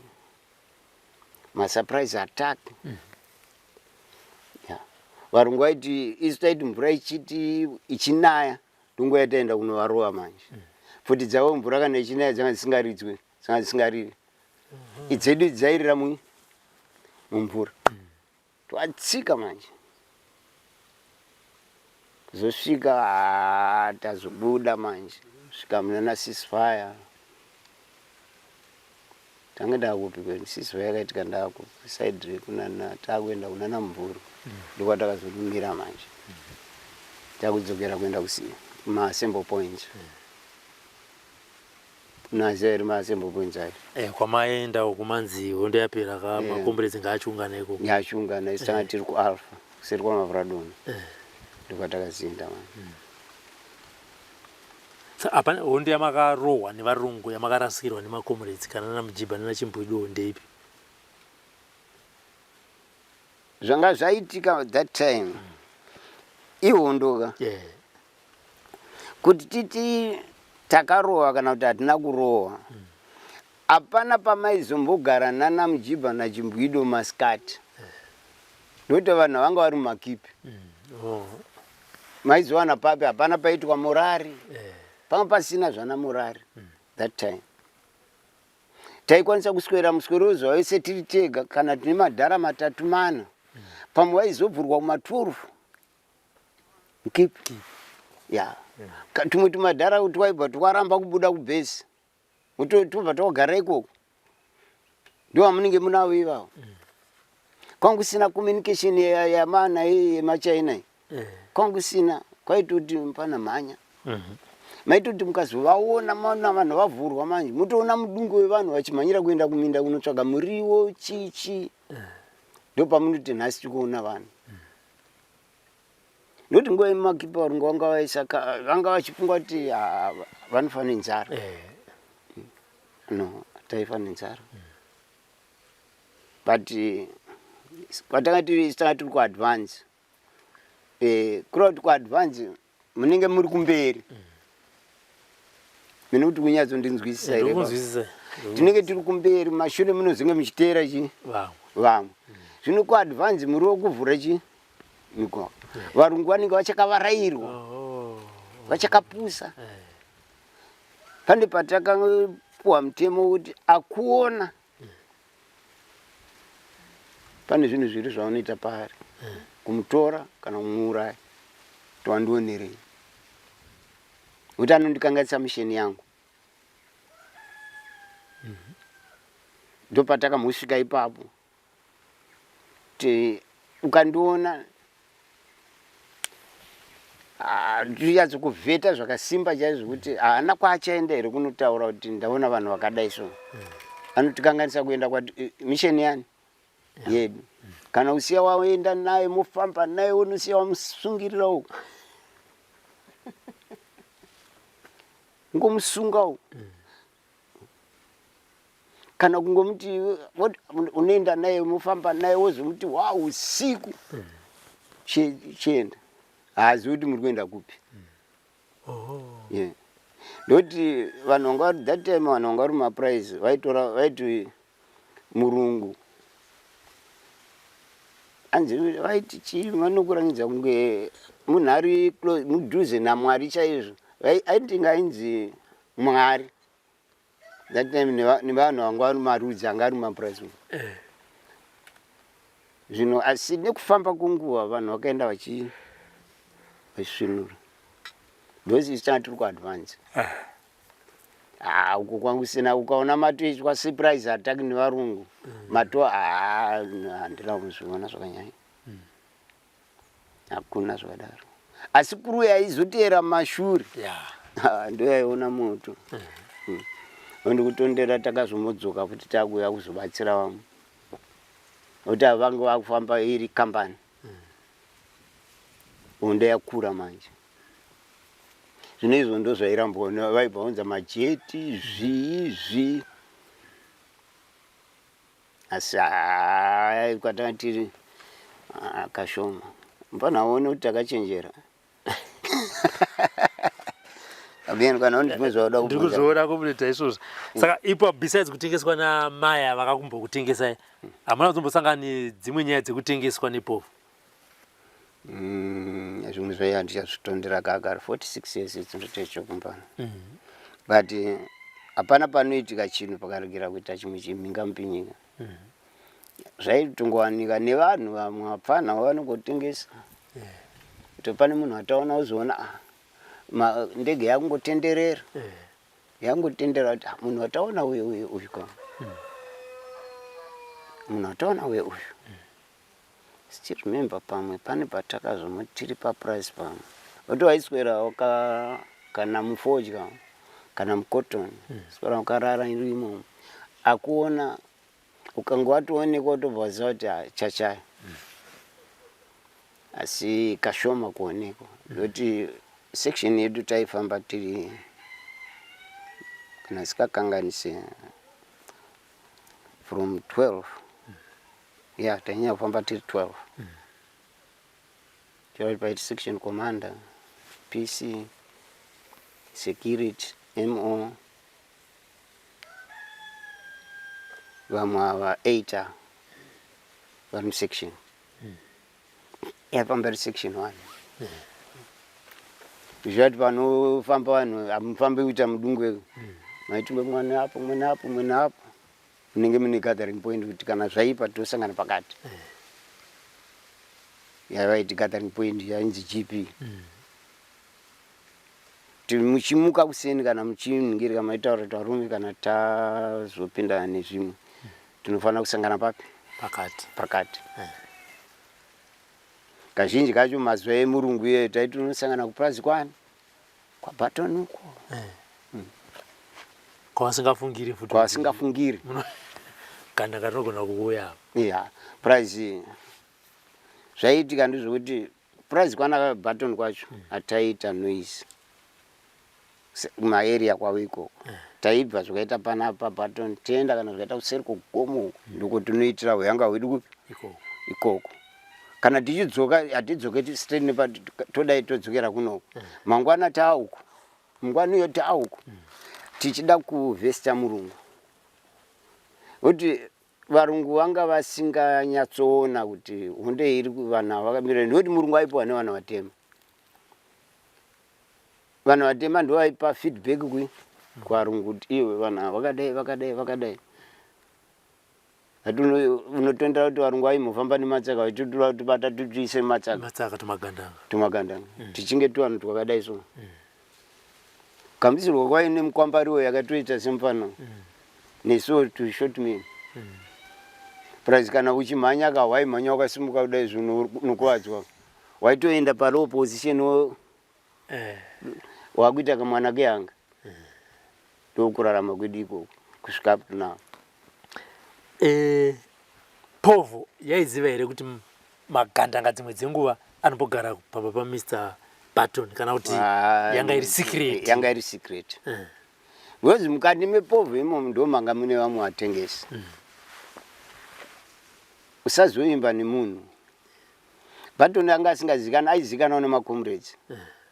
masurprise attack. Varungu vaiti isu taiti mvura ichiti ichinaya ndonguva yataenda kunovarova manje futi dzavo mvura kana ichinaya dzanga dzisingaridzwe dzanga dzisingariri idzedu dzairira mumvura twatsika manje zosvika tazobuda manje svika munana ceasefire tanga ndakupikwa ceasefire yakaitika ndako side rekunana takuenda kunana mvura ndokwa takazodumira manje takudzokera kuenda kumaassemble points nazairi maassemble points ayo kwamaenda kumanzi hondo yapera makomberedzi ngaachungana ikoko yaachungana isu tanga tiri kualpha kuseri kwamavradona ndokwa takazinda manje. Hapana hondo yamakarohwa nevarungu yamakarasikirwa nemakomberedzi kana nana Mujibha nana Chimbwidi ndeipi? Zvanga zvaitika that time ihondoka kuti titi takarohwa kana kuti hatina kurohwa hapana pamaizombogara nana Mujibha naChimbwidi masikati ndokuti vanhu vanga vari mumakipi maizowana papi hapana paitwa morari panga pasina zvana morari that time. Taikwanisa kuswera muswero wezuva wese tiri tega kana tine madhara matatu mana pamwe waizobvurwa kuma12 mkipi tumwe tumadhara kuti waibva twaramba kubuda kubhesi tobva twagara ikoko ndo vamunenge munavo ivavo kwanga kusina communication yamana yemachina kwanga kusina kwaitoti mpana mhanya maitoti mukazovaona maona vanhu vavhurwa manje mutoona mudungu wevanhu vachimhanyira kuenda kuminda kunotsvaga muriwo chichi ndo pamunoti nhasi tikuona vanhu ndokuti nguva yemumakipa varungu vanga vachifunga kuti vanofanira nzara No, taifa nenzara. But kwatanga tiri ku advance. Crowd ku advance munenge muri kumberi. Mina kuti kunyadzo ndinzwisisa ere. Ndinzwisisa. Tinenge tiri kumberi mashure munozinge muchitera chi. Vamwe. Zvino ku advance muri okuvhura chi migwagwa. Varungu vanenge vachakavarairwa. Vachakapusa. Pane patakapuwa mutemo kuti akuona pane zvinhu zviri zvaunoita paari kumutora kana kumuuraya twandionerei kuti anondikanganisa misheni yangu. Ndopatakamusvika ipapo kuti ukandiona ndiyatso kuvheta zvakasimba chaizvo kuti haana kwachaenda here kunotaura kuti ndaona vanhu vakadai so. Anotikanganisa kuenda kwati misheni yani yedu. Kana usiya waenda naye mufamba naye unoziya wamusungirira uko. Ngomusunga uko. Kana kungomuti unoenda naye mufamba naye wozomuti wow usiku. Chienda. Hazi kuti muri kuenda kupi. Yeah. Ndoti vanhu vanga vari that time vanhu vanga vari maprize vaiti murungu. Anzi vaiti chii vanokurangidza kunge munhu ari mudhuze naMwari chaizvo. Aiti ngainzi Mwari. That time nevanhu vanga vari marudzi anga ari maprize. Zvino asi nekufamba kwenguva vanhu vakaenda vachisvinura. Ndozi isitanga tiri kuadvance. Uko kwangu sina ukaona matoitwa surprise attack nevarungu. Mato handina kuzviona zvakanyanya. Hakuna zvakadaro. Asi kuru yaizotera mashure. Ndo yaiona moto. Ndikutondera takazomodzoka kuti takuya kuzobatsira vamwe. Kuti vange vakufamba iri kambani. Onda yakura manje. Zvino izvo ndo zvairambona vaibvaunza majeti zvii. Asi kwatanga tiri kashoma. Mbana aone kuti takachenjera. Again kana ndimezvoda kubvunza. Ndikuzoona kumuleta izvozvo. Saka ipo besides kutengeswa naMaya vakakumbokutengesa hamuna kuzombosangana dzimwe nyaya dzekutengeswa nepo. Zvimwe zvaiya ndichazvitondera kagara 46 years itsindotecho kumbana. But hapana panoitika chinhu pakaregera kuita chimwe chiminga mupinyika. Zvaitongowanika nevanhu vamwe vapfana vanongotengesa. Kuti pane munhu ataona uzoona ndege yakungotenderera. Yakungotenderera kuti munhu wataona uyu kwa. Munhu wataona uyu. Still remember pamwe pane patakazomo tiri paprice pamwe. Kuti waiswera kana mufodya kana mukotton. Swera ukarara irimo. Akuona ukangwatoonekwa kutobvaza kuti chachaya. Asi kashoma kuonekwa. Kuti section yedu taifamba tiri kana sikakanganise from 12. Yeah, tanya kufamba tiri 12. Chari pa section commander, PC, security, MO. Vamwa 8 vari section. Yapamba section 1. Zvati vanofamba vanhu amufambe kuita mudungwe. Maiti mwana hapo mwana hapo. Munenge mune gathering point kuti kana zvaipa tosangana pakati. Yavaiti gathering point yainzi GP. Muchimuka kuseni kana muchiningirika maitaura kuti varume kana tazopinda nezvimwe tinofana kusangana papi pakati. Kazhinji kacho mazuva emurungu iye taiti unosangana kuprazi kwani kwaButton uko. Kwasingafungiri futi. Kwasingafungiri. Kana kanogona kuuya. Yeah, prize zvaitika ndizvokuti prize kwana Button kwacho ataita noise. Ma area kwawo ikoko. taibva zvakaita panapa Barton tenda kana zvakaita kuseri kugomo ndiko tunoitira hwanga hwedu ikoko kana tichidzoka hatidzoketi straight nepa todai todzokera kunoko mangwana tauko mangwana yo tauko tichida kuvesta murungu kuti varungu vanga vasinganyatsoona kuti hunde iri kuvana vakamira ndoti murungu aipo ane vana vatema vana vatema ndo vaipa feedback kuvarungu kuti iwe vana vakadai unotondera kuti varungu vaimufamba nematsaka vachitodura kuti bata tutiise matsaka tumagandanga tichinge tuvanhu twakadai so kambisirwa kwaine mukwambariwo yakatoita semufana neso to short men praise kana uchimhanya waimhanya wakasimuka kudai zvino unokuwadzwa waitoenda palo position wakuita kamwana kehanga ndokurarama kwedu ikoko kusvika up to now. Povo yaiziva here kuti magandanga dzimwe dzenguva anombogara pamba pa Mr. Barton kana kuti yanga iri secret? Yanga iri secret. Because mukati mepovo imomo ndo manga mune vamwe vatengesi. Usazoimba nemunhu. Barton anga asingazikana aizikana nemakomrades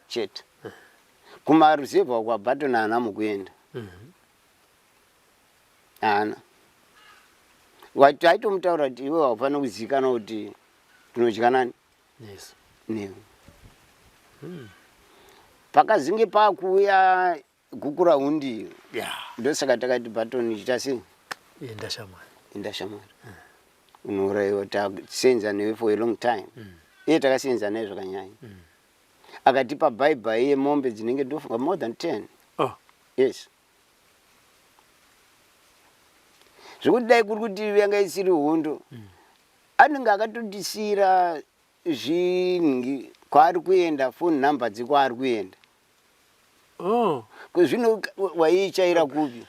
chete. Kumaruzevha kwa Barton haana mukuenda. Haana. Waitomutaura kuti iwe haufanira kuzikana kuti tinodya nani? Yes. Newe. Pakazinge pakuuya gukura hundi. Ndosaka takati Barton chita sei? Enda shamwari. Unouraiwa tasenza newe for a long time. Iye takasenza naye zvakanyanya. Akatipa bye yemombe dzinenge ndofunga more than 10. Oh. Yes. Zvekudai kuri kuti yanga isiri hondo anenge akatodisira zvingi kwaari kuenda phone number dzikwaari kuenda zvino waichaira kupi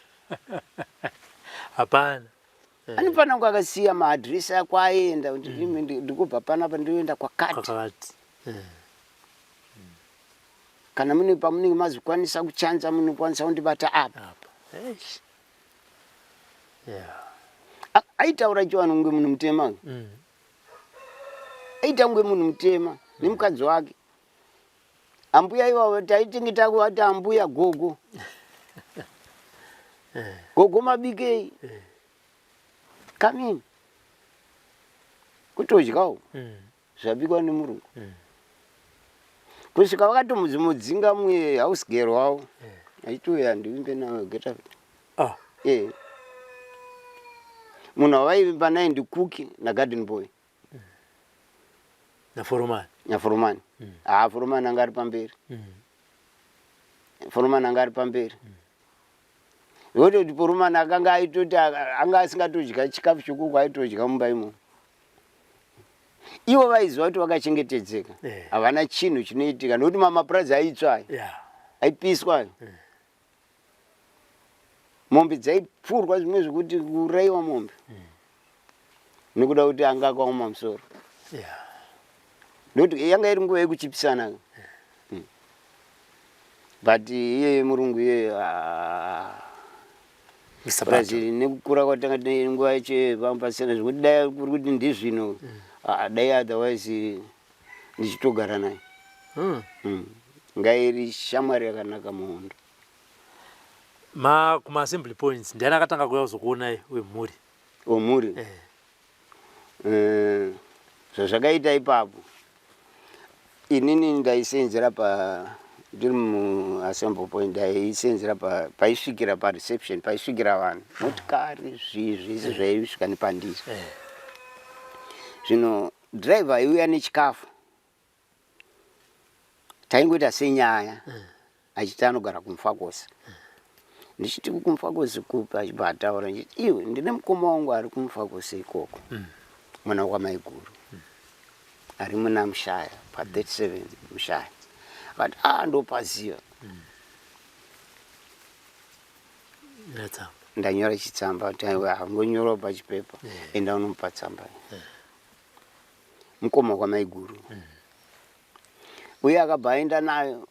hapana anofana kunge akasiya maadresi ako aenda kuti ndikubva panapa ndoenda kwakati kana mune pamunenge mazikwanisa kuchanza munokwanisa kundibata apa aitaura chivanhu kunge munhu mutema aita kunge munhu mutema nemukadzi wake ambuya ivavo taitenge takuati ambuya gogo gogo mabikei kamini kutodyawo zvabikwa nemurungu kusvika vakatomudzinga mumwe house girl wavo aitouya ndiwimbe nawo geta munhu wavaivimba naye ndikuki nagarden boy naforomani foromani anga ari pamberi foromani anga ari pamberi yokuti kuti foromani akanga aitoti anga asingatodya chikafu chokuku aitodya mumba imomo ivo vaiziva kuti vakachengetedzeka havana chinhu chinoitika nokuti mamapurazi aitsva aipiswa mombe dzaipfurwa zvimwe zvekuti kuraiwa mombe nekuda kuti anga akaoma musoro nokuti yanga iri nguva yekuchipisana but iye murungu iye brazil nekukura kwatanga nguva yacho vampasiyana zvekuti dai kuri kuti ndizvino dai otherwise ndichitogara naye ngairi shamwari yakanaka muhondo kuma assembly points ndiani akatanga kuuya kuzokuonai wemhuri wemhuri zvazvakaita ipapo inini ndaisenzera ndiri muassembly point ndaisenzera paisvikira pareception paisvikira vanhu motikari zvisi zvaisvika nepandiri zvino driver aiuya nechikafu taingoita senyaya achiti anogara kumfakosi ndichiti kumfakosi kupi achibva ataura ndichiti iwe ndine mukoma wangu ari kumfakosi ikoko mwana wamaiguru ari muna Mushaya pa37 Mushaya akati ndopaziva ndanyora chitsamba ngonyora pachipepa enda unomupa tsamba mukoma kwamaiguru uye akabva aenda nayo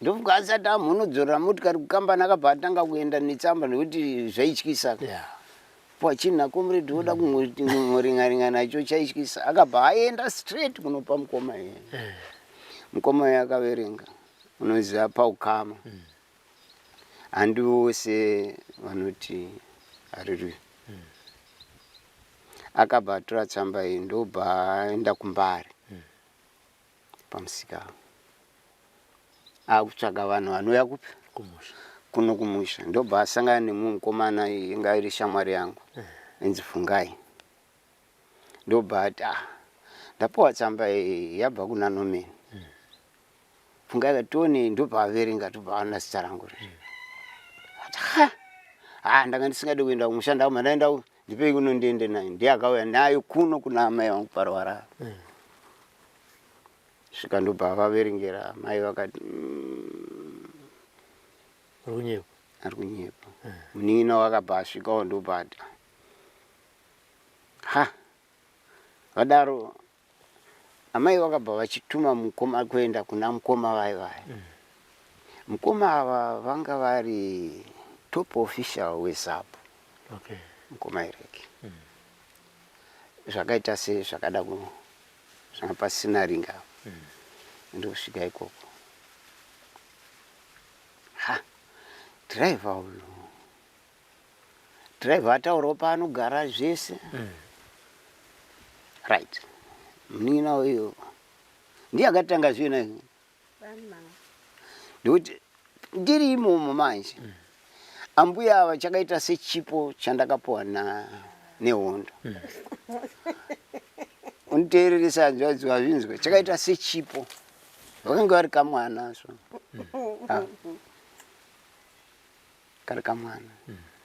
ndofuka asati amunodzorera motikari kukamba nakabva atanga kuenda netsamba nekuti zvaityisa pachina comrade oda kungoringaringa nacho chaityisa akabva aenda straight kunopa mukoma iye mukoma iye akaverenga unoziva paukama handi vose vanoti haleluya akabva atora tsamba iyi ndobva aenda kuMbare pamusika akutsvaga vanhu vanouya kupi kuno kumusha ndobva asangana nemumwe mukomana inga iri shamwari yangu inzi Fungai ndobva ati ndapuwa tsamba iyi yabva kuna Nomeni Fungai akatione ndobva averenga ndobva aona zita rangu ndanga ndisingade kuenda kumushanda apo mandaenda ndipei kuno ndiende naye ndiye akauya nayo kuno kuna amai vangu Parwara svika ndobva avaverengera mai vakati ari kunyepa munin'ina wakabva asvikawo ndobva ati vadaro amai vakabva vachituma mukoma kuenda kuna mukoma vai mukoma ava vanga vari top official weZAPU mukoma ireki zvakaita sei zvakada zvanga pasina ringa ndosvika ikoko driver ataurawo paanogara zvese right munin'ina uyo ndiye akatanga zvina ndokuti ndiri imomo manje ambuya ava chakaita sechipo chandakapuwa nehondo uniteereresa hanzvadzi wazvinzwa chakaita sechipo vakanga vari kamwana so kari kamwana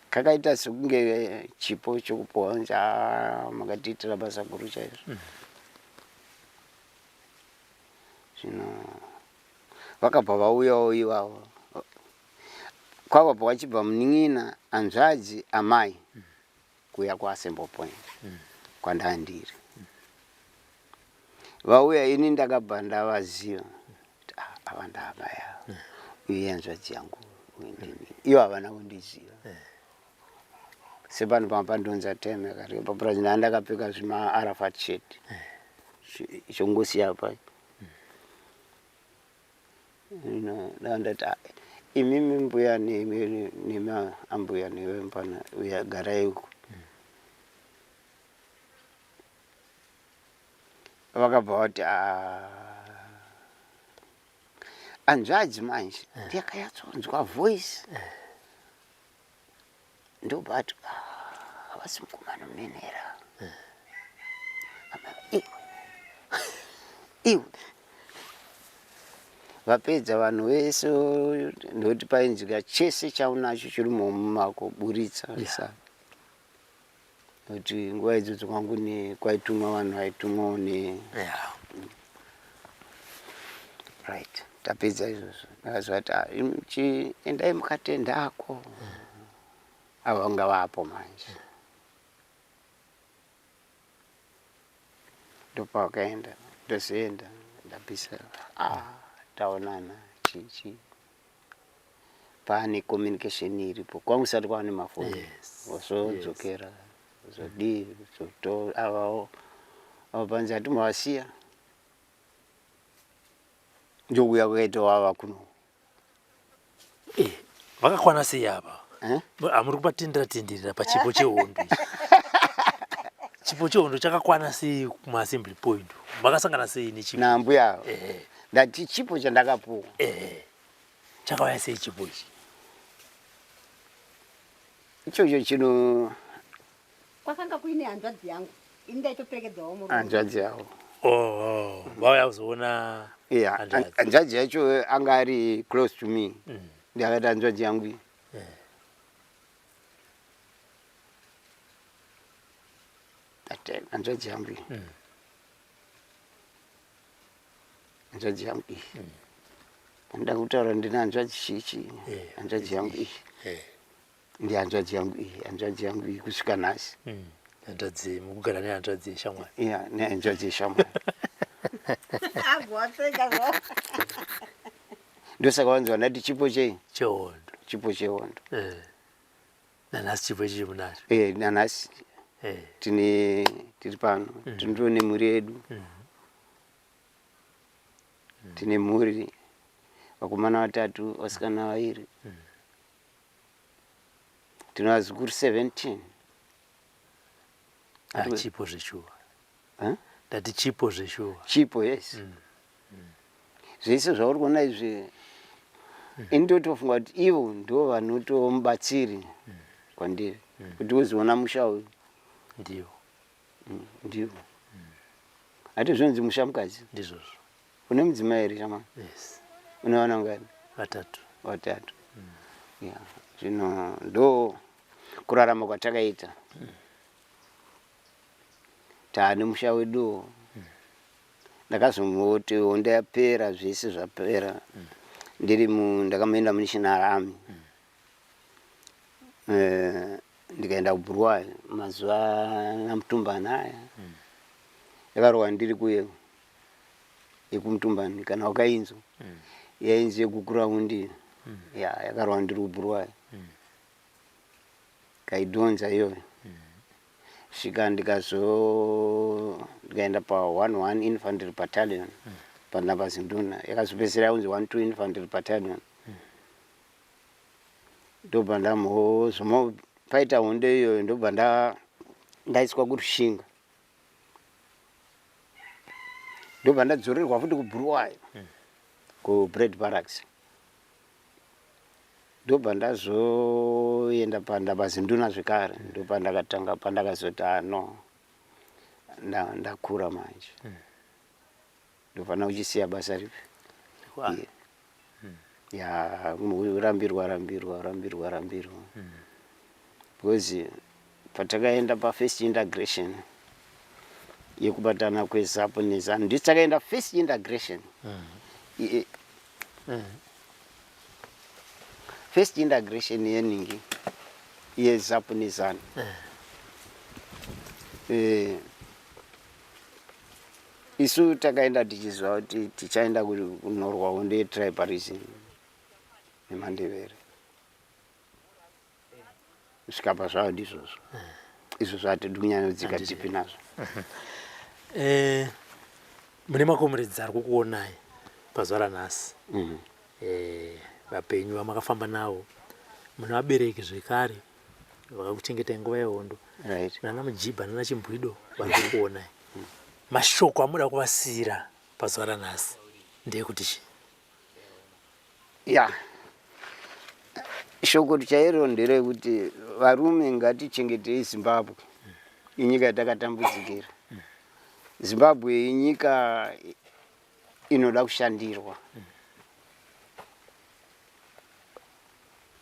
kakaita sekunge chipo chokupuwa makatiitira basa guru chaizvo zvino vakabva vauyawo ivavo kwakabva wachibva munin'ina hanzvadzi amai kuya kuAssembly Point kwandandiri vauya ini ndakabva ndavaziva ava ndaamai ava uye hanzvadzi yangu ivo havana kundiziva sepano pamba pandonza time kare papurazi andakapfeka zvima Arafat shirt chongosiya pa ndandati imimi mbuya nema ambuya newe mpana uya garai uko vakabva vati hanzvadzi manje ndiyakayatsonzwa voice ndobva ati havasi mukomana munenhera iwe vapedza vanhu vese ndokuti painzika chese chaunacho chiri mumako buritsa isa kuti nguva idzodzo kwangu kwaitumwa vanhu vaitumwawo right tapedza izvozvo ndakazvati endai mukatendako ava vanga vapo manje ndopavakaenda ndozoenda ndapisa taonana chichi pane communication iripo kwangu kusati kwaane mafoni wazodzokera zodii zoto avawo avo panzi hatimavasiya ndokuya kwakaitawo ava kuno vakakwana sei apa hamuri kupatenderera pachipo chehondo chipo chehondo chakakwana sei kumaAssembly Point makasangana sei nechipo nambuya ndati chipo chandakapuwa chakauya sei chipo ichi ichocho chino kwakanga kuine hanzvadzi yangu ini ndaitopfekedzawo murume hanzvadzi yavo vauya kuzoona hanzvadzi yacho anga ari close to me ndakati hanzvadzi yangu iyi hanzvadzi yangu iyi hanzvadzi yangu iyi ndida kutaura ndina hanzvadzi chichi hanzvadzi yangu iyi ndi hanzvadzi yangu iyi hanzvadzi yangu iyi kusvika nhasi hanzvadzi mukugara nehanzvadzi yeshamwari nehanzvadzi yeshamwari ndosaka wanzwa ndati chipo chehondo chipo chehondo nanhasi chipo chiri munacho nanhasi tiri pano tindiro nemhuri yedu tine mhuri vakomana 3 vasikana 2 tine vazukuru 17 chipo zveshuwa ndati chipo zveshuwa chipo yes zvese zvauri kuona izvi indotofunga kuti ivo ndo vanotomubatsiri kwandiri kuti uziona musha uyu ndivo hati zvinonzi musha mukadzi ndizvozvo une mudzimai here chama yes une vana ungani 3 zvino ndo kurarama kwatakaita taane musha wedu ndakazomoti honda yapera zvese zvapera ndiri ndakamaenda munational army ndikaenda kuBurwayo mazuva namutumbani aya yakarwa ndiri kuye yekumutumbani kana wakainzwa yainzi yekukuraundi yakarwa ndiri kuBurwayo kaidhonza iyoyo svika ndikaenda pa11 infantry battalion paNabazinduna yakazopedzisira yaunzi 12 infantry battalion ndobva ndamho paita honde iyoyo ndobva ndaiswa kuRushinga ndobva ndadzorerwa futi kuBurwayo kuBread Barracks ndobva ndazoenda paNabazinduna zvekare ndobva ndakatanga pandakazoti no ndakura manje ndofana uchisiya basa ripi rambirwa because patakaenda pa1st integration yekubatana kweZAPU neZANU nditakaenda 1st integration 1st integration yeningi yeZAPU neZANU isu takaenda tichizwa kuti tichaenda kunorwa honde yetribalism neMandebere zvikapa zvavo ndizvozvo izvo zvati kunyanyodzika tipi nazvo mune makomuredzi ari kukuonai pazuva ranhasi vapenyu vamakafamba navo mune vabereki zvekare vakakuchengetai nguva yehondo nana Mujibha nana Chimbwido vari kukuonai mashoko amuda kuvasiyira pazuva ranhasi ndeyekuti chi shoko chairo nderekuti varume ngatichengetei Zimbabwe inyika yatakatambudzikira Zimbabwe inyika inoda kushandirwa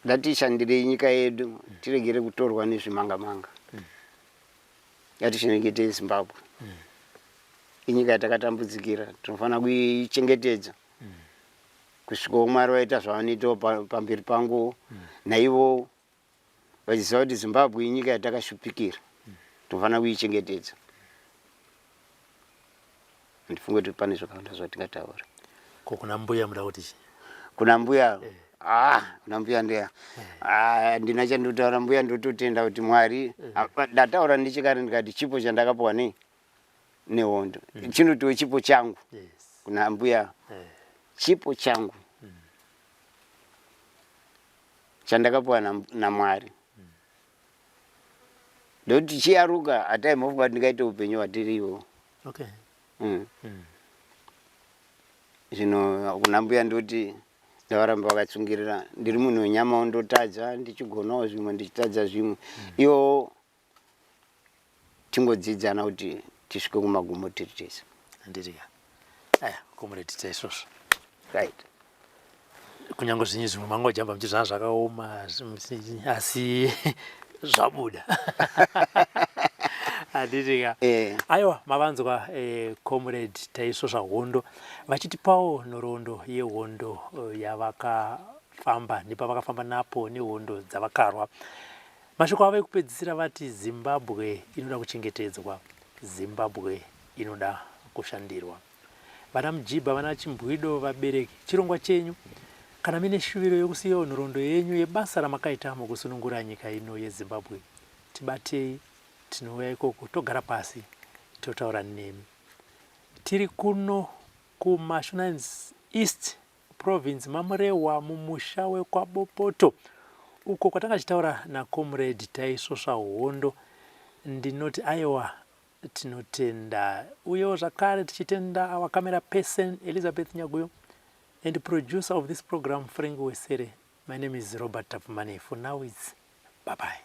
ngatishandirei nyika yedu tiregere kutorwa nezvimanga-manga ngatichengetei Zimbabwe inyika yatakatambudzikira tinofana kuichengetedza kusvika Mwari vaita zvavanoita pamberi pangu naivo vachiziva kuti Zimbabwe inyika yatakashupikira tinofana kuichengetedza ndifunge kuti pane zvakawanda zvatingataura kuna mbuya muda kuti chi kuna mbuya kuna mbuya ndeya ndina chandotaura mbuya ndototenda kuti Mwari ndataura ndichikare ndikati chipo chandakapuwa nehondo chinotiwe chipo changu kuna mbuya chipo changu chandakapuwa naMwari ndokuti chiyaruka hataimhofunga kuti ndingaita upenyu hwatiriwo zvino kuna mbuya ndoti ndavaramba vakatsungirira ndiri munhu wenyama wondotadza ndichigonawo zvimwe ndichitadza zvimwe iwo tingodzidzana kuti tisvike kumagumo tiri tese ndirika komuredzi taisvozvo right kunyange zvinyi zvimwe mangojamba muchizvana zvakaoma asi zvabuda handitika aiwa mavanzwa comrade taisvozva hondo vachitipawo nhoroondo yehondo yavakafamba nepavakafamba napo nehondo dzavakarwa mashoko avo ekupedzisira vati Zimbabwe inoda kuchengetedzwa Zimbabwe inoda kushandirwa vana Mujibha vana Chimbwido vabereki chirongwa chenyu kana mine shuviro yokusiyawo nhoroondo yenyu yebasa ramakaita mukusunungura nyika ino yeZimbabwe. Tibatei, tinouya ikoko togara pasi totaura nemi. Tiri kuno kuMashonaland East Province Mamurewa mumusha wekwaBopoto, uko kwatanga chitaura naComrade taisvosva hondo. Ndinoti aiwa tinotenda, uyewo zvakare tichitenda our camera person Elizabeth Nyaguyo and producer of this program Frank Wesere. My name is Robert Tapumane. For now it's bye-bye.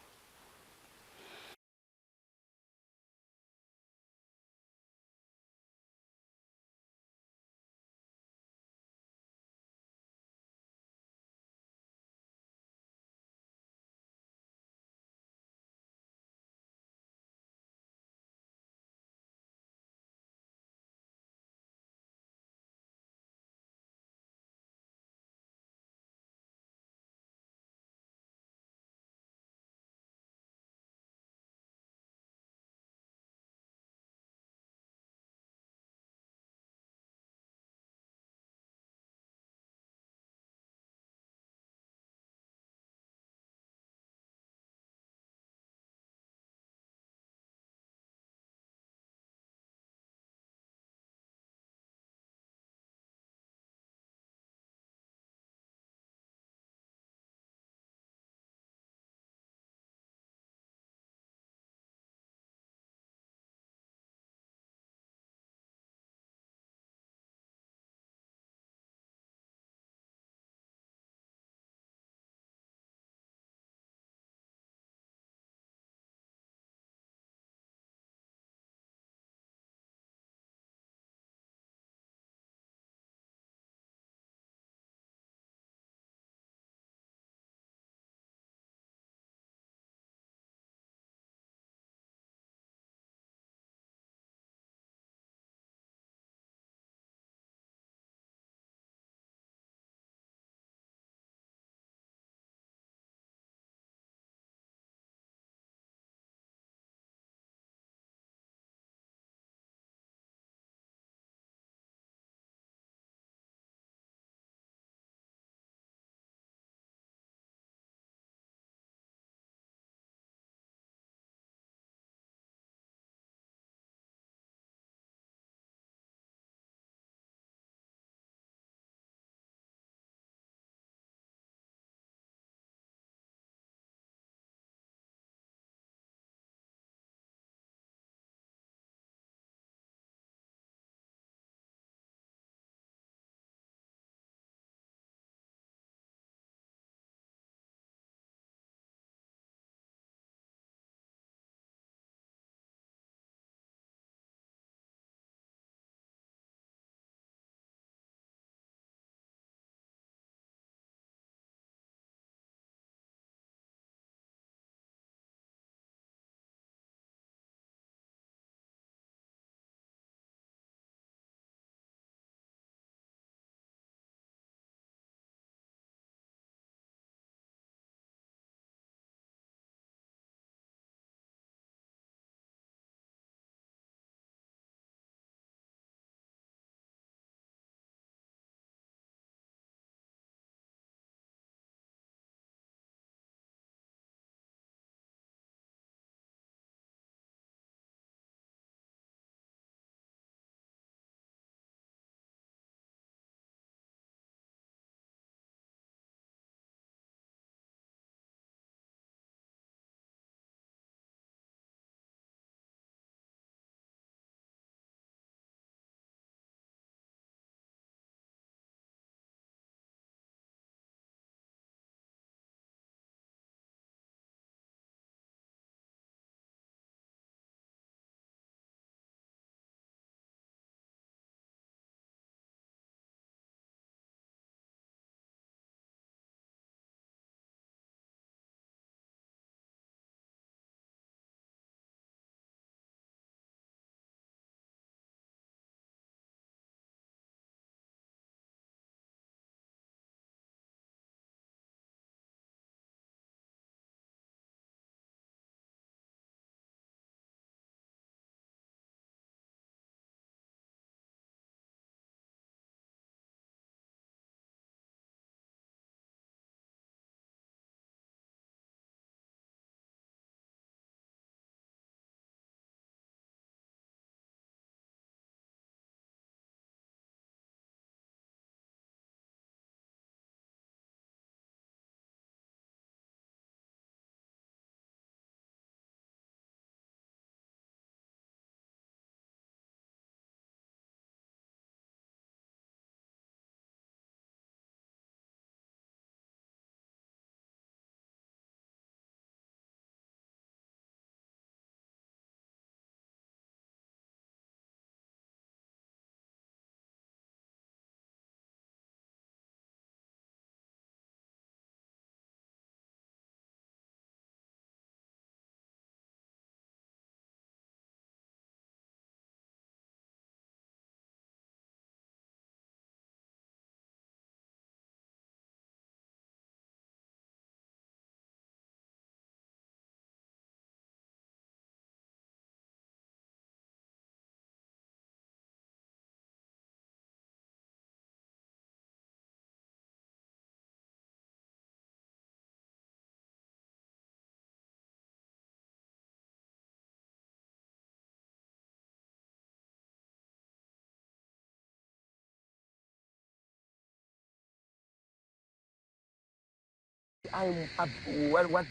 what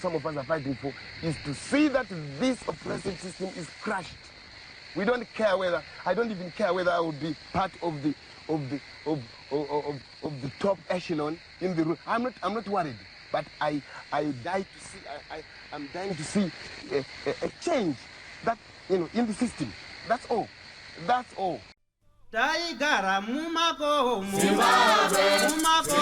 some of us are fighting for is to see that this oppressive system is crushed. We don't care whether, I don't even care whether I would be part of the top echelon in the room. I'm not worried, but I'm dying to see a change that, in the system. That's all. That's all. Taigara mumako Zimbabwe, Zimbabwe,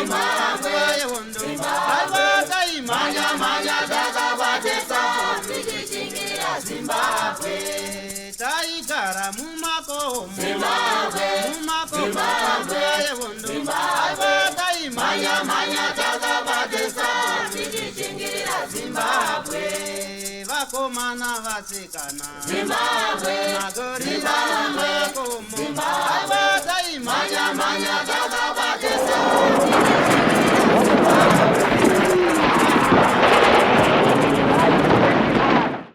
Zimbabwe, manya dagabadesa, Zimbabwe. Taigara mumako Zimbabwe, Zimbabwe, manya dagabadesa, Zimbabwe. Vakomana vasikana Zimbabwe,